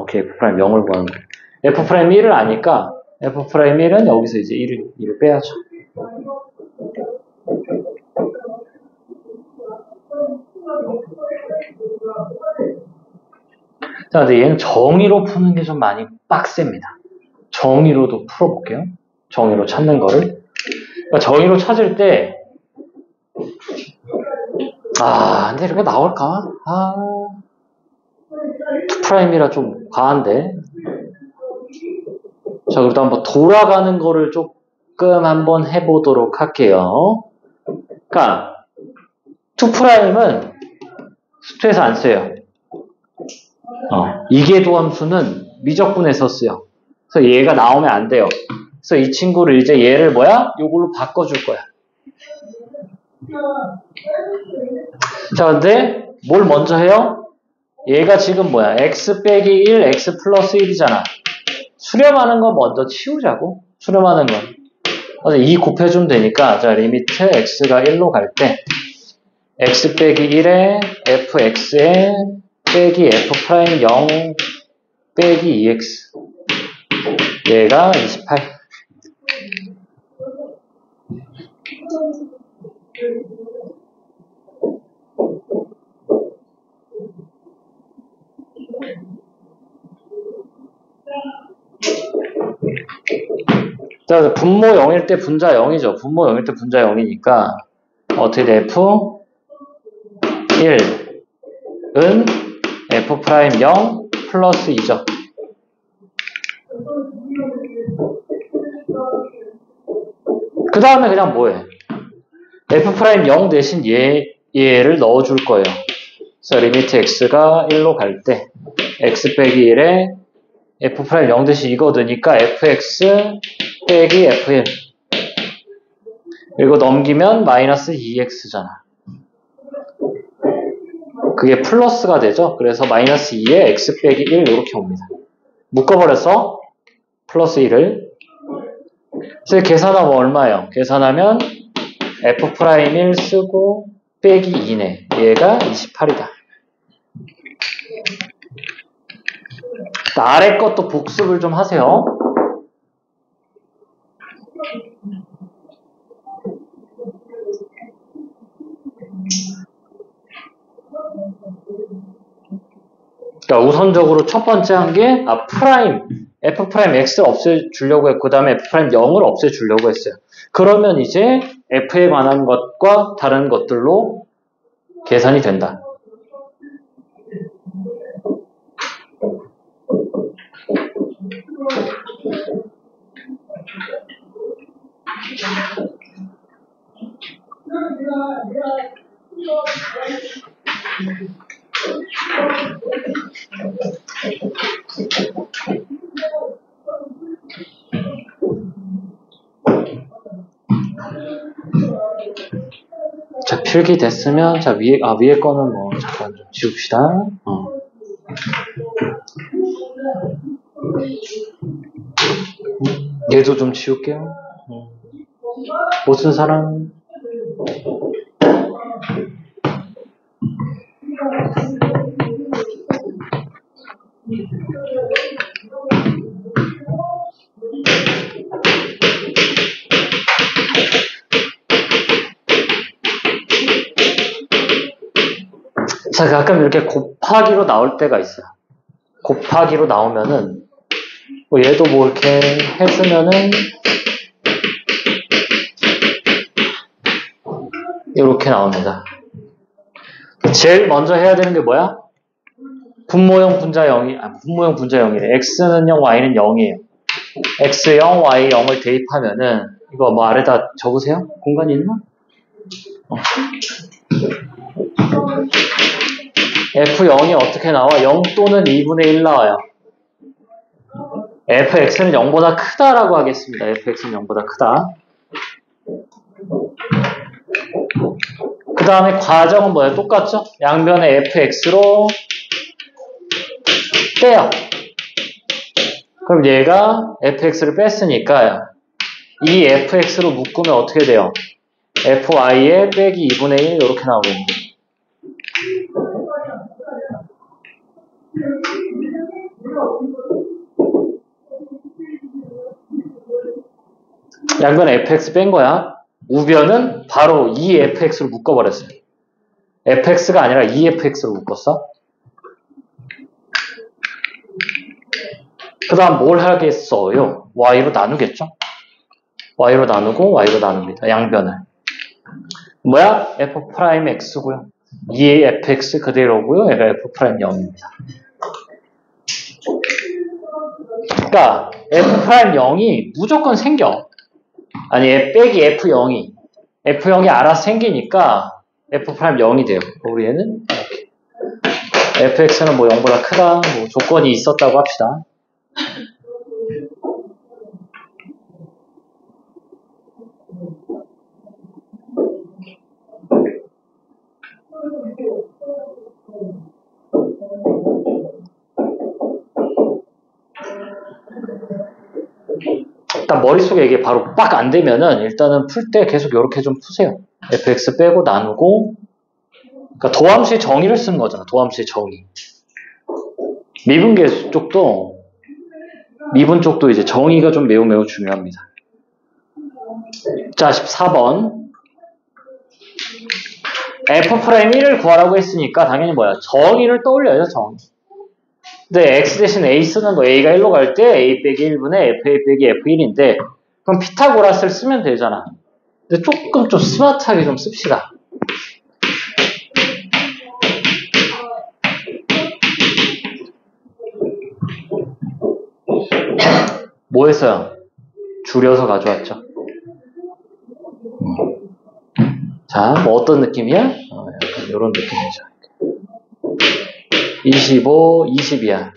A: 오케이. F'0을 구하는 거. F'1을 아니까 F'1은 여기서 이제 1을 빼야죠. 자, 근데 얘는 정의로 푸는 게 좀 많이 빡셉니다. 정의로도 풀어볼게요. 정의로 찾는 거를. 그러니까 정의로 찾을 때, 근데 이렇게 나올까? 2'이라 좀 과한데. 자, 그래도 한번 돌아가는 거를 조금 한번 해보도록 할게요. 그러니까, 2'은 수투에서 안 써요. 이계도 함수는 미적분에서 쓰여. 그래서 얘가 나오면 안 돼요. 그래서 이 친구를 이제 얘를 뭐야? 요걸로 바꿔줄 거야. 자, 근데 뭘 먼저 해요? 얘가 지금 뭐야? x 빼기 1, x 플러스 1이잖아. 수렴하는 거 먼저 치우자고. 수렴하는 건. 그래서 2 곱해주면 되니까, 자, 리미트 x가 1로 갈 때, x 빼기 1에 fx에 빼기 f'0 빼기 2x. 얘가 28. 자, 분모 0일 때 분자 0이죠. 분모 0일 때 분자 0이니까 어떻게 돼? F1은 F'0 플러스 2죠. 그 다음에 그냥 뭐해? F'0 대신 얘를 넣어줄 거예요. 그래서 리미트 x가 1로 갈 때 x 빼기 1에 F'0 대신 이거 넣으니까 fx 빼기 f1 그리고 넘기면 마이너스 2x잖아. 그게 플러스가 되죠. 그래서 마이너스 2에 x 빼기 1 이렇게 옵니다. 묶어버려서 플러스 1을 그래서 계산하면 얼마예요? 계산하면 F'1 쓰고 빼기 2네. 얘가 28이다. 아래 것도 복습을 좀 하세요. 그러니까 우선적으로 첫 번째 한 게 프라임 f 프라임 x를 없애주려고 했고 그 다음에 f 프라임 0을 없애주려고 했어요. 그러면 이제 f에 관한 것과 다른 것들로 계산이 된다. 자, 필기 됐으면, 자, 위에 거는 뭐, 잠깐 좀 지웁시다. 얘도 좀 지울게요. 못 쓴 사람. 자, 가끔 이렇게 곱하기로 나올 때가 있어요. 곱하기로 나오면은, 뭐 얘도 뭐 이렇게 해주면은, 이렇게 나옵니다. 제일 먼저 해야 되는 게 뭐야? 분모형 분자 0이, 분모형 분자 0이래. x는 0, y는 0이에요. x 0, y 0을 대입하면은, 이거 뭐 아래다 적으세요? 공간이 있나? f0이 어떻게 나와? 0 또는 2분의 1 나와요. fx는 0보다 크다라고 하겠습니다. fx는 0보다 크다. 그 다음에 과정은 뭐예요? 똑같죠? 양변에 fx로 떼요. 그럼 얘가 fx를 뺐으니까 이 fx로 묶으면 어떻게 돼요? fy에 빼기 2분의 1 이렇게 나오겠네요. 양변에 fx 뺀 거야. 우변은 바로 이 fx로 묶어버렸어요. fx가 아니라 이 fx로 묶었어. 그 다음 뭘 하겠어요? y로 나누겠죠? y로 나누고 y로 나눕니다. 양변을. 뭐야? f'x고요. 2의 fx 그대로고요. 얘가 f'0입니다. 그러니까 f'0이 무조건 생겨. 아니 빼기 f0이 f0이 알아서 생기니까 f'0이 돼요. 우리 얘는 이렇게 fx는 뭐 0보다 크다 뭐 조건이 있었다고 합시다. 일단 머릿속에 이게 바로 빡 안 되면은 일단은 풀 때 계속 이렇게 좀 푸세요. fx 빼고 나누고 그러니까 도함수의 정의를 쓰는 거잖아. 도함수의 정의. 미분계수 쪽도 미분 쪽도 이제 정의가 좀 매우 중요합니다. 자, 14번. f'1을 구하라고 했으니까 당연히 뭐야? 정의를 떠올려요, 정의. 근데 x 대신 a 쓰는 거 a가 1로 갈 때 a 빼기 1분의 fa 빼기 f1인데 그럼 피타고라스를 쓰면 되잖아. 근데 조금 좀 스마트하게 좀 씁시다. 뭐 했어요? 줄여서 가져왔죠. 자, 뭐 어떤 느낌이야? 약간 이런 느낌이죠. 25, 20이야.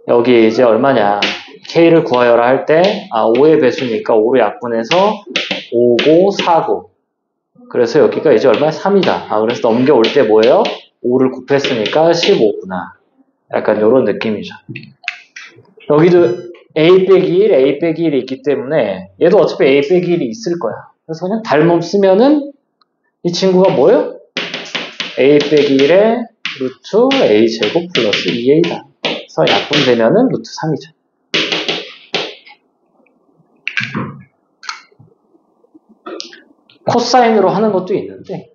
A: 여기 이제 얼마냐? K를 구하여라 할 때, 5의 배수니까 5로 약분해서 5고 4고. 그래서 여기가 이제 얼마야? 3이다. 그래서 넘겨올 때 뭐예요? 5를 곱했으니까 15구나. 약간 이런 느낌이죠. 여기도 A 빼기 1, A 빼기 1이 있기 때문에 얘도 어차피 A 빼기 1이 있을 거야. 그래서 그냥 닮음 쓰면은 이 친구가 뭐예요? A 빼기 1에 루트 A 제곱 플러스 2A다. 그래서 약분되면은 루트 3이죠. 코사인으로 하는 것도 있는데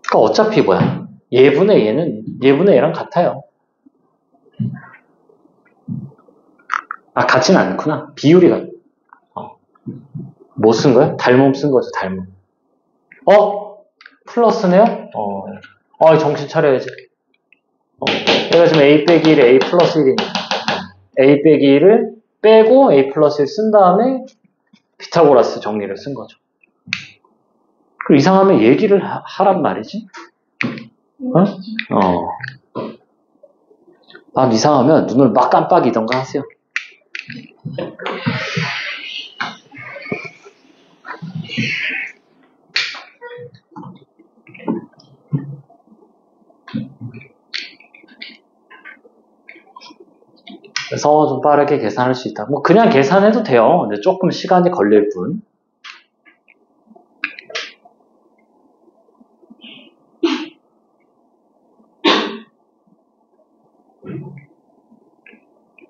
A: 그러니까 어차피 뭐야? 예분의 얘랑 같아요. 같진 않구나. 비율이 뭐 쓴 거야? 닮음 쓴 거죠, 닮음. 플러스네요? 정신 차려야지. 내가 지금 a 빼기 1에 a 플러스 1이니까 a 빼기 1을 빼고 a 플러스 1 쓴 다음에 피타고라스 정리를 쓴 거죠. 그리고 이상하면 얘기를 하란 말이지. 이상하면 눈을 막 깜빡이던가 하세요. 그래서 좀 빠르게 계산할 수 있다. 뭐 그냥 계산해도 돼요. 근데 조금 시간이 걸릴 뿐.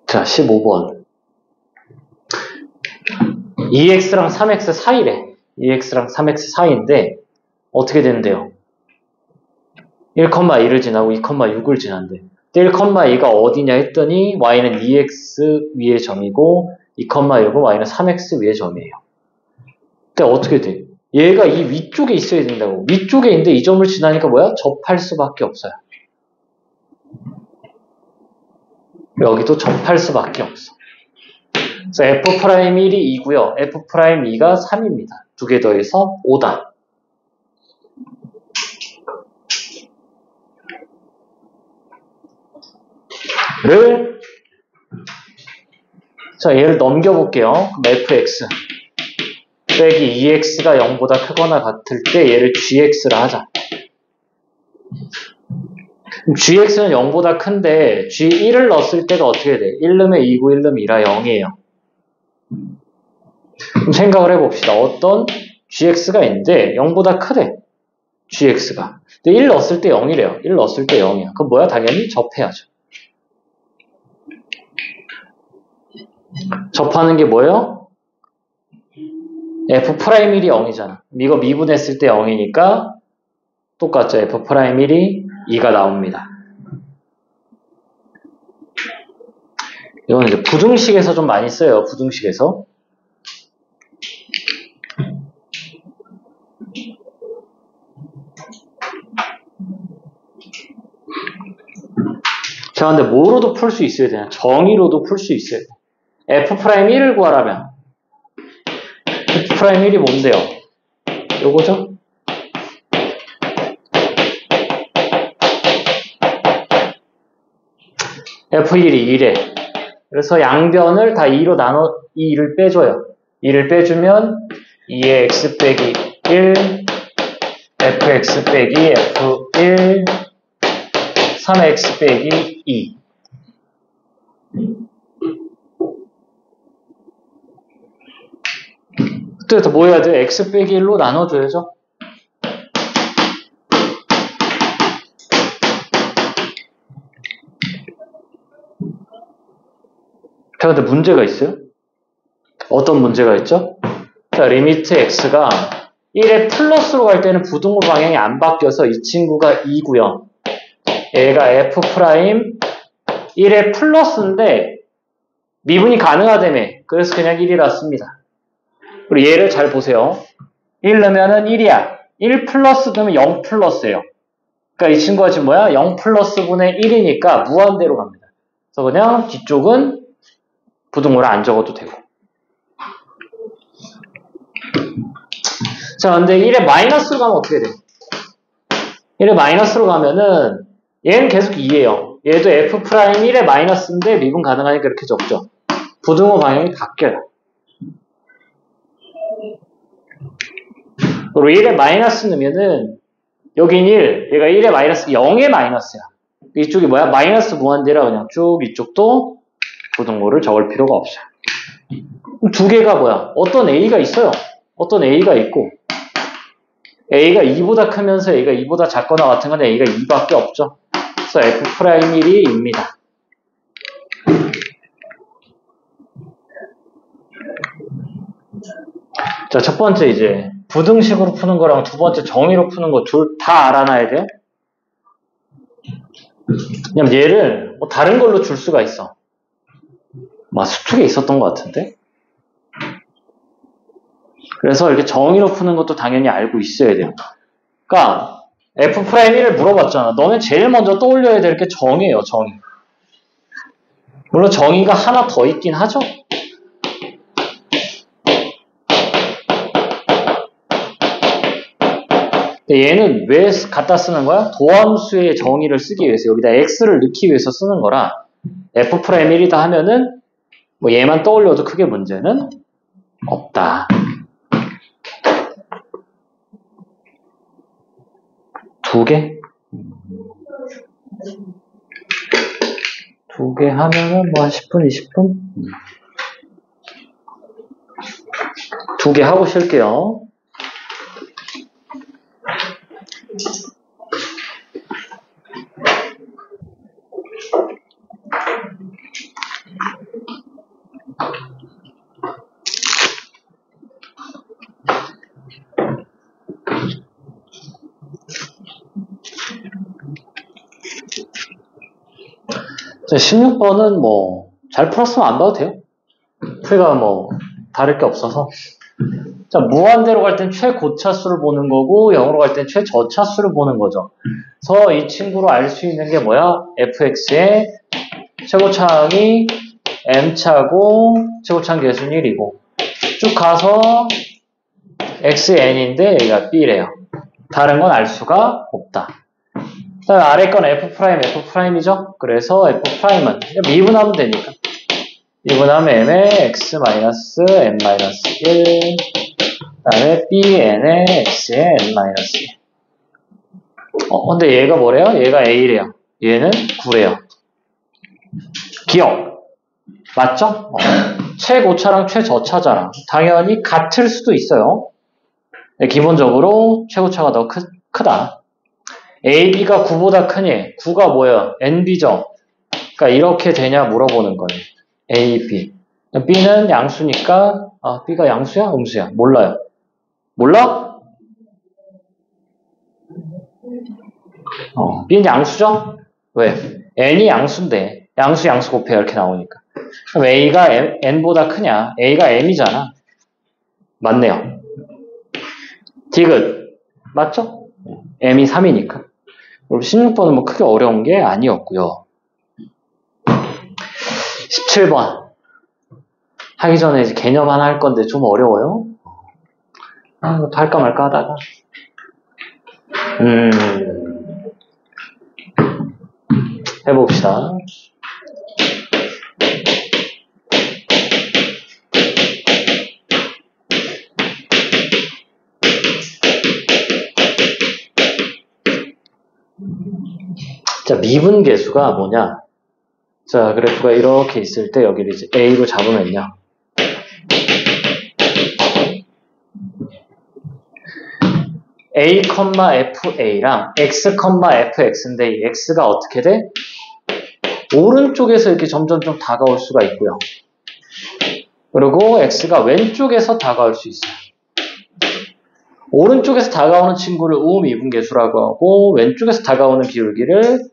A: 자, 15번. 2x랑 3x 사이래. 2x랑 3x 사이인데 어떻게 되는데요? 1,2를 지나고 2,6을 지난대. 1,2가 어디냐 했더니 y는 2x 위의 점이고 2,6은 y는 3x 위의 점이에요. 근데 어떻게 돼? 얘가 이 위쪽에 있어야 된다고. 위쪽에 있는데 이 점을 지나니까 뭐야? 접할 수밖에 없어요. 여기도 접할 수밖에 없어. 그래서 F'1이 2고요. F'2가 3입니다. 두 개 더해서 5다. 얘를 넘겨볼게요. 그럼 fx 빼기 2x가 0보다 크거나 같을 때 얘를 gx라 하자. gx는 0보다 큰데 g1을 넣었을 때가 어떻게 돼? 1 넣으면 2고 1 넣으면 2라 0이에요. 그럼 생각을 해봅시다. 어떤 gx가 있는데 0보다 크대. gx가. 근데 1 넣었을 때 0이래요. 1 넣었을 때 0이야. 그럼 뭐야? 당연히 접해야죠. 접하는 게 뭐예요? F'1이 0이잖아. 이거 미분했을 때 0이니까 똑같죠. F'1이 2가 나옵니다. 이건 이제 부등식에서 좀 많이 써요. 부등식에서. 자, 근데 뭐로도 풀 수 있어야 되나? 정의로도 풀 수 있어야 돼. F'1을 구하라면 F'1이 뭔데요? 요거죠? F1이 2래. 그래서 양변을 다 2로 나눠 2를 빼줘요. 2를 빼주면 2의 x 빼기 1 fx 빼기 f1 3x 빼기 2 그때부터 뭐 해야 돼? x 빼기 1로 나눠줘야죠. 자, 근데 문제가 있어요? 어떤 문제가 있죠? 자, 리미트 x가 1의 플러스로 갈 때는 부등호 방향이 안 바뀌어서 이 친구가 2고요. 얘가 f' 1의 플러스인데 미분이 가능하다며. 그래서 그냥 1이라 씁니다. 그리고 얘를 잘 보세요. 1 넣으면은 1이야. 1 플러스 넣으면 0 플러스예요. 그러니까 이 친구가 지금 뭐야? 0 플러스 분의 1이니까 무한대로 갑니다. 그래서 그냥 뒤쪽은 부등호를 안 적어도 되고. 자, 근데 1에 마이너스로 가면 어떻게 돼? 1에 마이너스로 가면은 얘는 계속 2예요. 얘도 f' 1에 마이너스인데 미분 가능하니까 이렇게 적죠. 부등호 방향이 바뀌어요. 그리고 1에 마이너스 넣으면은 여긴 1, 얘가 1에 마이너스 0에 마이너스야. 이쪽이 뭐야? 마이너스 무한대라 그냥 쭉 이쪽도 부등호를 적을 필요가 없어요. 두 개가 뭐야? 어떤 a가 있어요. 어떤 a가 있고 a가 2보다 크면서 a가 2보다 작거나 같은 건 a가 2밖에 없죠. 그래서 f'1이 2입니다. 자, 첫 번째 이제 부등식으로 푸는 거랑 두 번째 정의로 푸는 거 둘 다 알아놔야 돼요. 그냥 얘를 뭐 다른 걸로 줄 수가 있어. 막 수특에 있었던 것 같은데. 그래서 이렇게 정의로 푸는 것도 당연히 알고 있어야 돼요. 그러니까 F'1을 물어봤잖아. 너는 제일 먼저 떠올려야 될 게 정의예요, 정의. 물론 정의가 하나 더 있긴 하죠. 얘는 왜 갖다 쓰는 거야? 도함수의 정의를 쓰기 위해서 여기다 x를 넣기 위해서 쓰는 거라 F'1이다 하면은 뭐 얘만 떠올려도 크게 문제는 없다. 두 개? 두 개 하면은 뭐 한 10분, 20분? 두 개 하고 쉴게요. 자, 16번은 뭐 잘 풀었으면 안 봐도 돼요. 풀이가 뭐 다를 게 없어서. 자, 무한대로 갈 땐 최고차수를 보는 거고 0으로 갈 땐 최저차수를 보는 거죠. 그래서 이 친구로 알 수 있는 게 뭐야? fx의 최고차항이 m차고 최고차항 계수는 1이고 쭉 가서 xn인데 여기가 b래요. 다른 건 알 수가 없다. 그다음에 아래 건 F'F'이죠? 그래서 F'은 미분하면 되니까. 미분하면 M의 X-M-1, 그 다음에 Bn의 X의 N-1. 근데 얘가 뭐래요? 얘가 A래요. 얘는 9래요. 기억. 맞죠? 최고차랑 최저차잖아. 당연히 같을 수도 있어요. 네, 기본적으로 최고차가 더 크다. AB가 9보다 크니 9가 뭐야? NB죠? 그러니까 이렇게 되냐 물어보는 거예요. AB. B는 양수니까 B가 양수야? 음수야? 몰라요. 몰라? B는 양수죠? 왜? N이 양수인데 양수 곱해야 이렇게 나오니까. 그럼 A가 N보다 크냐? A가 M이잖아. 맞네요. 디귿. 맞죠? M이 3이니까. 16번은 뭐 크게 어려운 게 아니었고요. 17번. 하기 전에 이제 개념 하나 할 건데 좀 어려워요. 이것도 할까 말까 하다가. 해봅시다. 자, 미분계수가 뭐냐? 자, 그래프가 이렇게 있을 때 여기를 이제 A로 잡으면요. A, FA랑 X, FX인데 이 X가 어떻게 돼? 오른쪽에서 이렇게 점점 좀 다가올 수가 있고요. 그리고 X가 왼쪽에서 다가올 수 있어요. 오른쪽에서 다가오는 친구를 우미분계수라고 하고 왼쪽에서 다가오는 기울기를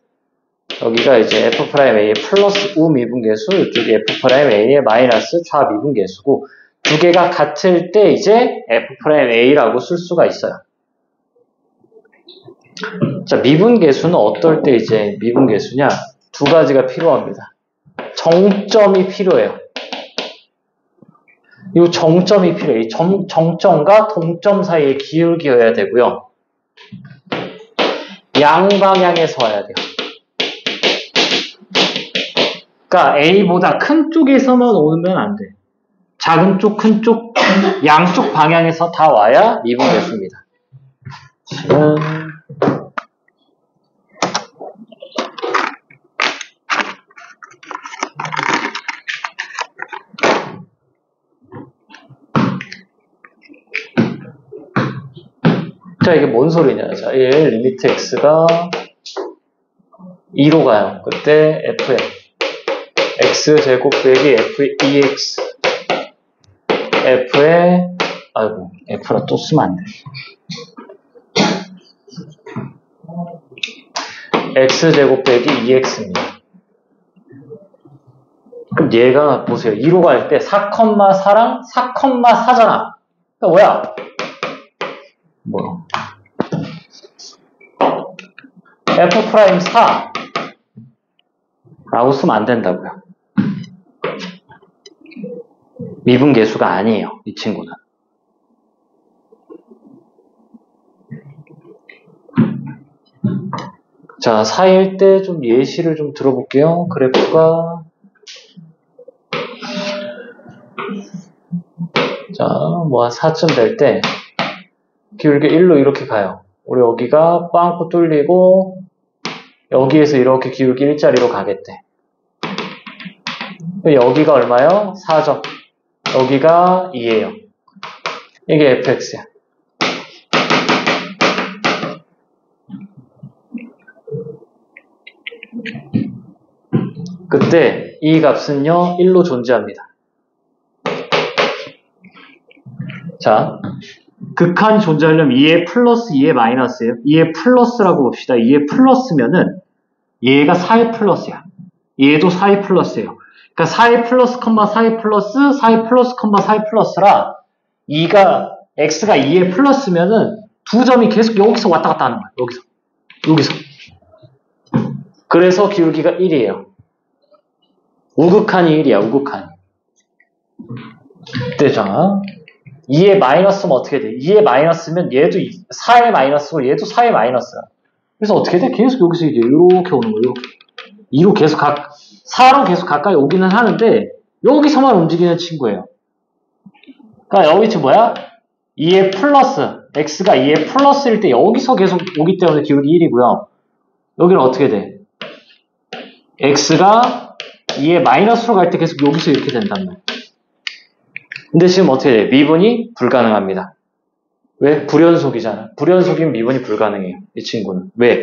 A: 여기가 이제 F'A의 플러스 우미분계수, 이쪽이 F'A의 마이너스 좌미분계수고 두 개가 같을 때 이제 F'A라고 쓸 수가 있어요. 자, 미분계수는 어떨 때 이제 미분계수냐? 두 가지가 필요합니다. 정점이 필요해요. 이 정점이 필요해요. 이 정점과 동점 사이의 기울기여야 되고요. 양방향에서 와야 돼요. 그러니까 A보다 큰 쪽에서만 오면 안 돼. 작은 쪽, 큰 쪽, 양쪽 방향에서 다 와야 미분계수입니다. 자, 이게 뭔 소리냐. 자, 1 리미트 x가 2로 가요. 그때 fn x제곱 빼기 f2x f에 아이고 f라 또 쓰면 안 돼. x제곱 빼기 2x입니다. 그럼 얘가 보세요. 2로 갈 때 4,4랑 4,4잖아. 그러니까 뭐야? 뭐 f'4 라고 쓰면 안 된다고요. 미분계수가 아니에요. 이 친구는. 자, 4일 때 좀 예시를 좀 들어볼게요. 그래프가 자, 뭐 한 4쯤 될 때 기울기 1로 이렇게 가요. 우리 여기가 빵꾸 뚫리고 여기에서 이렇게 기울기 일자리로 가겠대. 여기가 얼마요? 4점. 여기가 2예요. 이게 fx야. 그때 이 값은요 1로 존재합니다. 자, 극한이 존재하려면 2의 플러스 2의 마이너스예요. 2의 플러스라고 봅시다. 2의 플러스면은 얘가 4의 플러스야. 얘도 4의 플러스예요. 그러니까 4의 플러스, 4의 플러스, 4의 플러스, 4의 플러스라 2가 x가 2의 플러스면은 두 점이 계속 여기서 왔다 갔다 하는 거야. 여기서. 그래서 기울기가 1이에요. 우극한이 1이야. 우극한이. 그때잖아. 2의 마이너스면 어떻게 돼? 2의 마이너스면 얘도 4의 마이너스고 얘도 4의 마이너스야. 그래서 어떻게 돼? 계속 여기서 이제 이렇게 오는 거예요. 2로 계속 4로 계속 가까이 오기는 하는데 여기서만 움직이는 친구예요. 그러니까 여기 지금 뭐야? 2의 플러스, x가 2의 플러스일 때 여기서 계속 오기 때문에 기울기 1이고요. 여기는 어떻게 돼? x가 2의 마이너스로 갈 때 계속 여기서 이렇게 된단 말이야. 근데 지금 어떻게 돼? 미분이 불가능합니다. 왜? 불연속이잖아. 불연속이면 미분이 불가능해요. 이 친구는. 왜?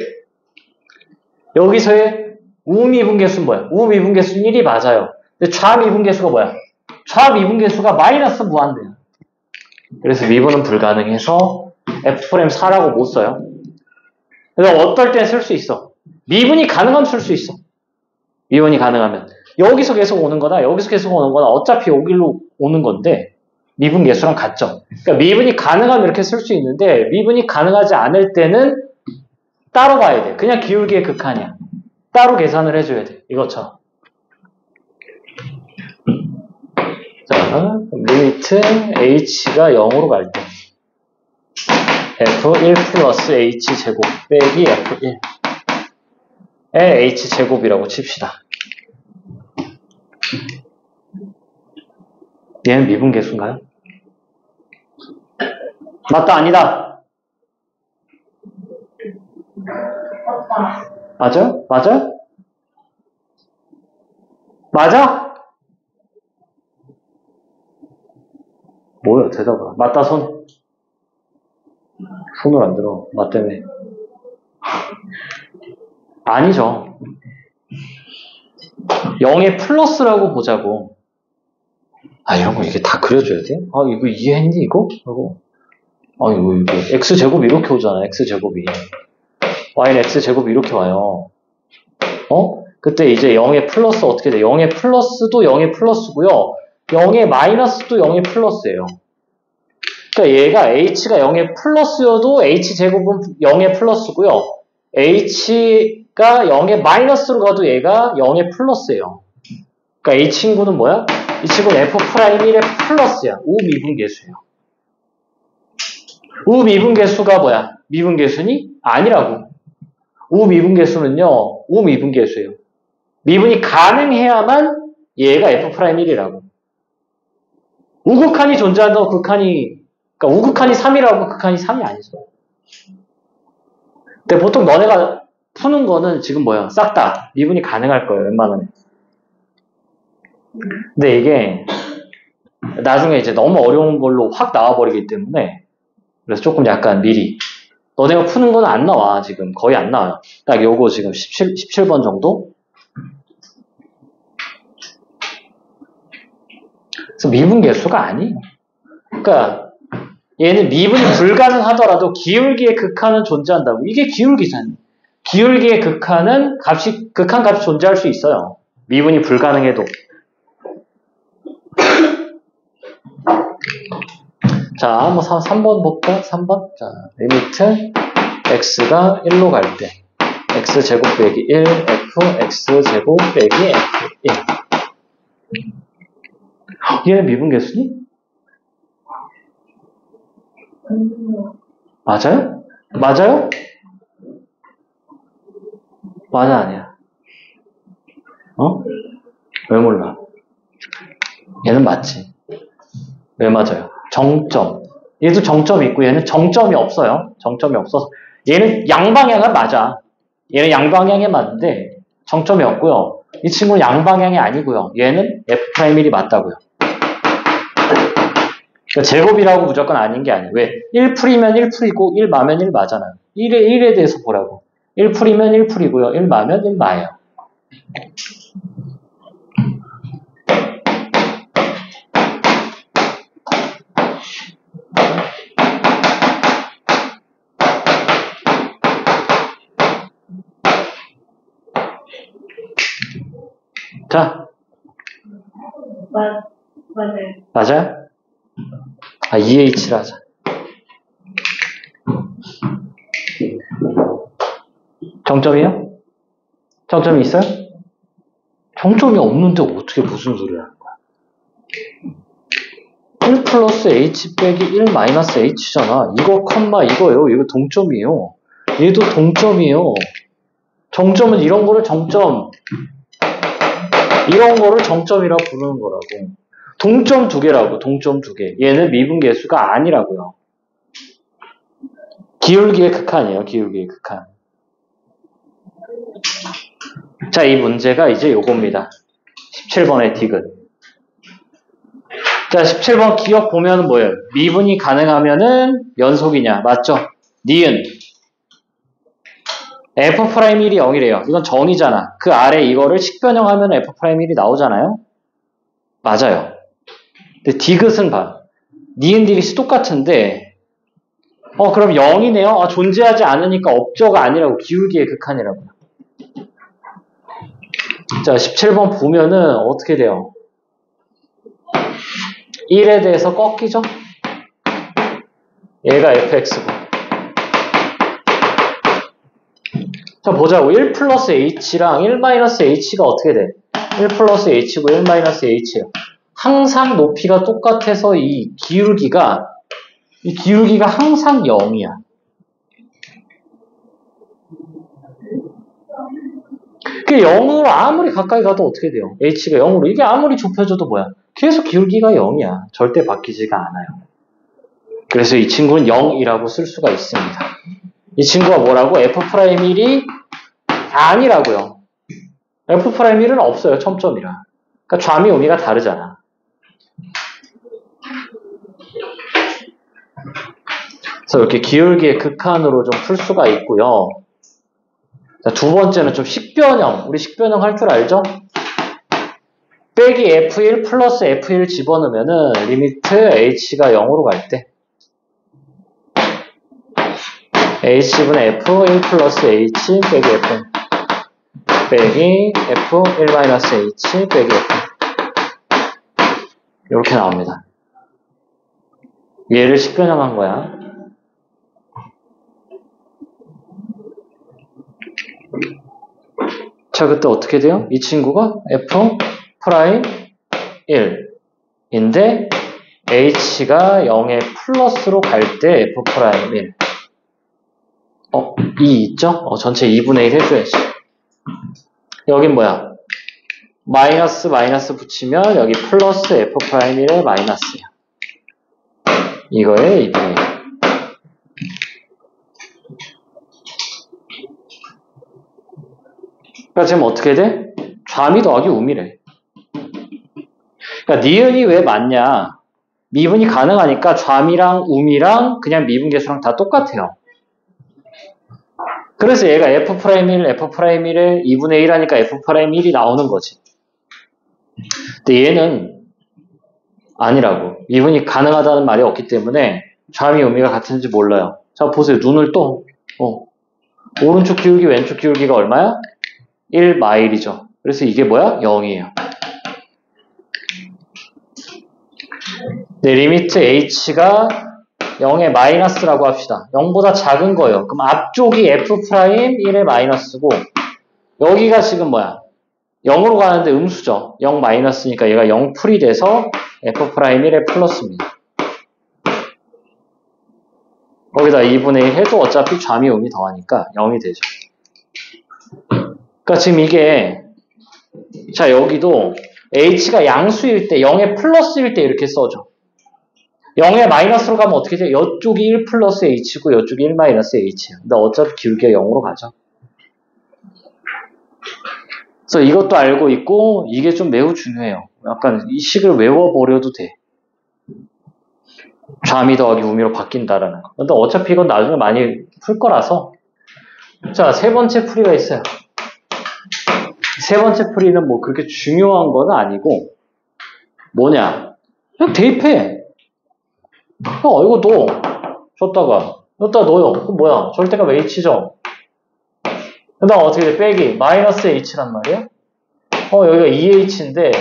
A: 여기서의 우미분계수는 뭐야? 우미분계수는 1이 맞아요. 근데 좌미분계수가 뭐야? 좌미분계수가 마이너스 무한대야. 그래서 미분은 불가능해서 f'4라고 못 써요. 그래서 어떨 땐 쓸 수 있어. 미분이 가능하면 쓸 수 있어. 미분이 가능하면. 여기서 계속 오는 거나 여기서 계속 오는 거나 어차피 여기로 오는 건데 미분계수랑 같죠. 그러니까 미분이 가능하면 이렇게 쓸 수 있는데 미분이 가능하지 않을 때는 따로 봐야 돼. 그냥 기울기의 극한이야. 따로 계산을 해줘야 돼. 이것처럼. 자, 리미트 h가 0으로 갈 때 f1 플러스 h제곱 빼기 f1의 h제곱이라고 칩시다. 얘는 미분계수인가요? 맞다, 아니다. 맞아요? 맞아요? 맞아? 뭐야, 대답을. 맞다, 손. 손을 안 들어. 맞다며. 아니죠. 0의 플러스라고 보자고. 아, 이런 거 이게 다 그려줘야 돼? 아, 이거 이해했니, 이거? 하고. 아, 이거, x제곱이 이렇게 오잖아, x제곱이. y는 x제곱이 이렇게 와요. 그때 이제 0의 플러스 어떻게 돼? 0의 플러스도 0의 플러스고요. 0의 마이너스도 0의 플러스예요. 그러니까 얘가 h가 0의 플러스여도 h제곱은 0의 플러스고요. h가 0의 마이너스로 가도 얘가 0의 플러스예요. 그러니까 이 친구는 뭐야? 이 친구는 f'1의 플러스야. 우미분계수예요. 우미분계수가 뭐야? 미분계수니? 아니라고. 우미분계수는요. 우미분계수예요. 미분이 가능해야만 얘가 f'1이라고. 우극한이 존재한다고 극한이, 그러니까 우극한이 3이라고 극한이 3이 아니죠. 근데 보통 너네가 푸는 거는 지금 뭐야? 싹 다 미분이 가능할 거예요. 웬만하면. 근데 이게 나중에 이제 너무 어려운 걸로 확 나와버리기 때문에 그래서 조금 약간 미리 너네가 푸는 건 안 나와. 지금 거의 안 나와요. 딱 요거 지금 17번 정도? 그래서 미분계수가 아니에요. 그러니까 얘는 미분이 불가능하더라도 기울기의 극한은 존재한다고. 이게 기울기잖아요. 기울기의 극한은 극한 값이 존재할 수 있어요. 미분이 불가능해도. 자, 뭐 3번 볼까? 3번. 자, 리미트 x가 1로 갈 때 x제곱 빼기 1 f x제곱 빼기 f1. 얘는 미분계수니? 맞아요? 맞아요? 맞아, 아니야? 왜 몰라? 얘는 맞지. 왜 맞아요? 정점. 얘도 정점이 있고 얘는 정점이 없어요. 정점이 없어서. 얘는 양방향은 맞아. 얘는 양방향에 맞는데 정점이 없고요. 이 친구는 양방향이 아니고요. 얘는 F'1이 맞다고요. 그러니까 제곱이라고 무조건 아닌 게 아니에요. 왜? 1풀이면 1풀이고 1 마면 1 마잖아요. 1에 대해서 보라고. 1풀이면 1풀이고요. 1 마면 1 마예요. 자.
B: 맞아요.
A: 맞아요? 2H를 하자. 정점이요? 정점이 있어요? 정점이 없는데 어떻게 무슨 소리 하는 거야? 1 플러스 H 빼기 1 마이너스 H잖아. 이거 컴마 이거예요. 이거 동점이에요. 얘도 동점이에요. 정점은 이런 거를 정점, 이런 거를 정점이라고 부르는 거라고. 동점 두 개라고, 동점 두 개. 얘는 미분계수가 아니라고요. 기울기의 극한이에요, 기울기의 극한. 자, 이 문제가 이제 요겁니다. 17번의 디귿. 자, 17번 기억 보면 뭐예요? 미분이 가능하면은 연속이냐? 맞죠? 니은. F'1이 0이래요. 이건 정이잖아. 그 아래 이거를 식변형하면 F'1이 나오잖아요? 맞아요. 근데 디귿은 봐. 니은 디귿이 똑같은데, 그럼 0이네요? 존재하지 않으니까 업저가 아니라고, 기울기의 극한이라고. 자, 17번 보면은 어떻게 돼요? 1에 대해서 꺾이죠? 얘가 fx고. 자, 보자고. 1 플러스 h랑 1 마이너스 h가 어떻게 돼? 1 플러스 h고 1 마이너스 h예요. 항상 높이가 똑같아서 이 기울기가 항상 0이야. 그 0으로 아무리 가까이 가도 어떻게 돼요? h가 0으로. 이게 아무리 좁혀져도 뭐야? 계속 기울기가 0이야. 절대 바뀌지가 않아요. 그래서 이 친구는 0이라고 쓸 수가 있습니다. 이 친구가 뭐라고? F'1이 아니라고요. F'1은 없어요. 첨점이라. 그러니까 좌미 우미가 다르잖아. 그래서 이렇게 기울기의 극한으로 좀 풀 수가 있고요. 자, 두 번째는 좀 식변형. 우리 식변형 할 줄 알죠? 빼기 F1 플러스 F1 집어넣으면은 리미트 H가 0으로 갈 때 H분의 F 1 플러스 H 빼기 F 빼기 F 1 마이너스 H 빼기 F 이렇게 나옵니다. 얘를 식변형한 거야. 자, 그때 어떻게 돼요? 이 친구가 F 프라임 1인데 H가 0의 플러스로 갈 때 F 프라임 1. 2 있죠? 전체 2분의 1 해줘야지. 여긴 뭐야? 마이너스 붙이면 여기 플러스 F 프라임 1의 마이너스야. 이거의 2분의 1. 그러니까 지금 어떻게 돼? 좌미 더하기 우미래. 그러니까 니은이 왜 맞냐? 미분이 가능하니까 좌미랑 우미랑 그냥 미분계수랑 다 똑같아요. 그래서 얘가 F'1, F'1의 2분의 1 하니까 F'1이 나오는 거지. 근데 얘는 아니라고. 미분이 가능하다는 말이 없기 때문에 좌미 우미가 같은지 몰라요. 자, 보세요. 눈을 또 오른쪽 기울기, 왼쪽 기울기가 얼마야? 1마일이죠. 그래서 이게 뭐야? 0이에요. 네, 리미트 h가 0의 마이너스라고 합시다. 0보다 작은 거예요. 그럼 앞쪽이 f'1의 마이너스고 여기가 지금 뭐야? 0으로 가는데 음수죠. 0 마이너스니까 얘가 0풀이 돼서 f'1의 플러스입니다. 거기다 2분의 1 해도 어차피 좌미 우미 더하니까 0이 되죠. 그러니까 지금 이게 자 여기도 h가 양수일 때 0의 플러스일 때 이렇게 써줘. 0의 마이너스로 가면 어떻게 돼? 이쪽이 1 플러스 h고 이쪽이 1 마이너스 h야. 근데 어차피 기울기가 0으로 가죠. 그래서 이것도 알고 있고 이게 좀 매우 중요해요. 약간 이 식을 외워버려도 돼. 좌미 더하기 우미로 바뀐다라는 거. 근데 어차피 이건 나중에 많이 풀 거라서 자, 세 번째 풀이가 있어요. 세 번째 풀이는 뭐 그렇게 중요한 건 아니고 뭐냐? 그냥 대입해. 이거 넣어. 여기다 넣어요. 그럼 뭐야? 절대값 h죠. 그 다음 어떻게 돼? 빼기. 마이너스 h란 말이야? 여기가 2h인데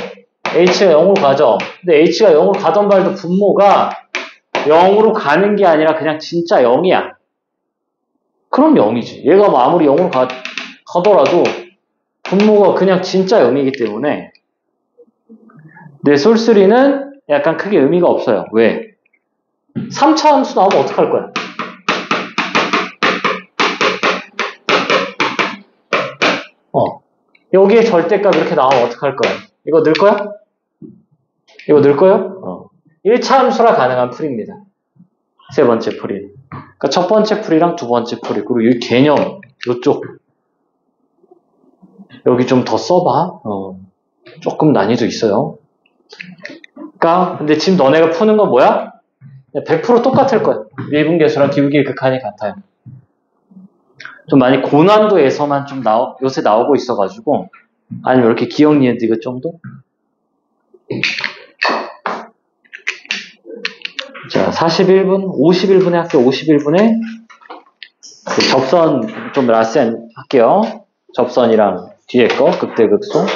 A: h가 0으로 가죠. 근데 h가 0으로 가던 말도 분모가 0으로 가는 게 아니라 그냥 진짜 0이야. 그럼 0이지. 얘가 뭐 아무리 0으로 가더라도 분모가 그냥 진짜 0이기 때문에 내 솔수리는 약간 크게 의미가 없어요. 왜? 3차 함수 나오면 어떡할 거야? 여기에 절대값 이렇게 나오면 어떡할 거야? 이거 넣을 거야? 이거 넣을 거예요? 1차 함수라 가능한 풀입니다. 세 번째 풀이. 그러니까 첫 번째 풀이랑 두 번째 풀이. 그리고 이 개념, 요쪽. 여기 좀 더 써봐. 조금 난이도 있어요. 그러니까, 근데 지금 너네가 푸는 건 뭐야? 100% 똑같을 거야. 미분계수랑 기울기의 극한이 같아요. 좀 많이 고난도에서만 좀 요새 나오고 있어가지고, 아니면 이렇게 기억 니은트 이거 정도? 자, 41분, 51분에 할게요. 51분에 접선 좀 라센 할게요. 접선이랑 뒤에 거, 극대극소.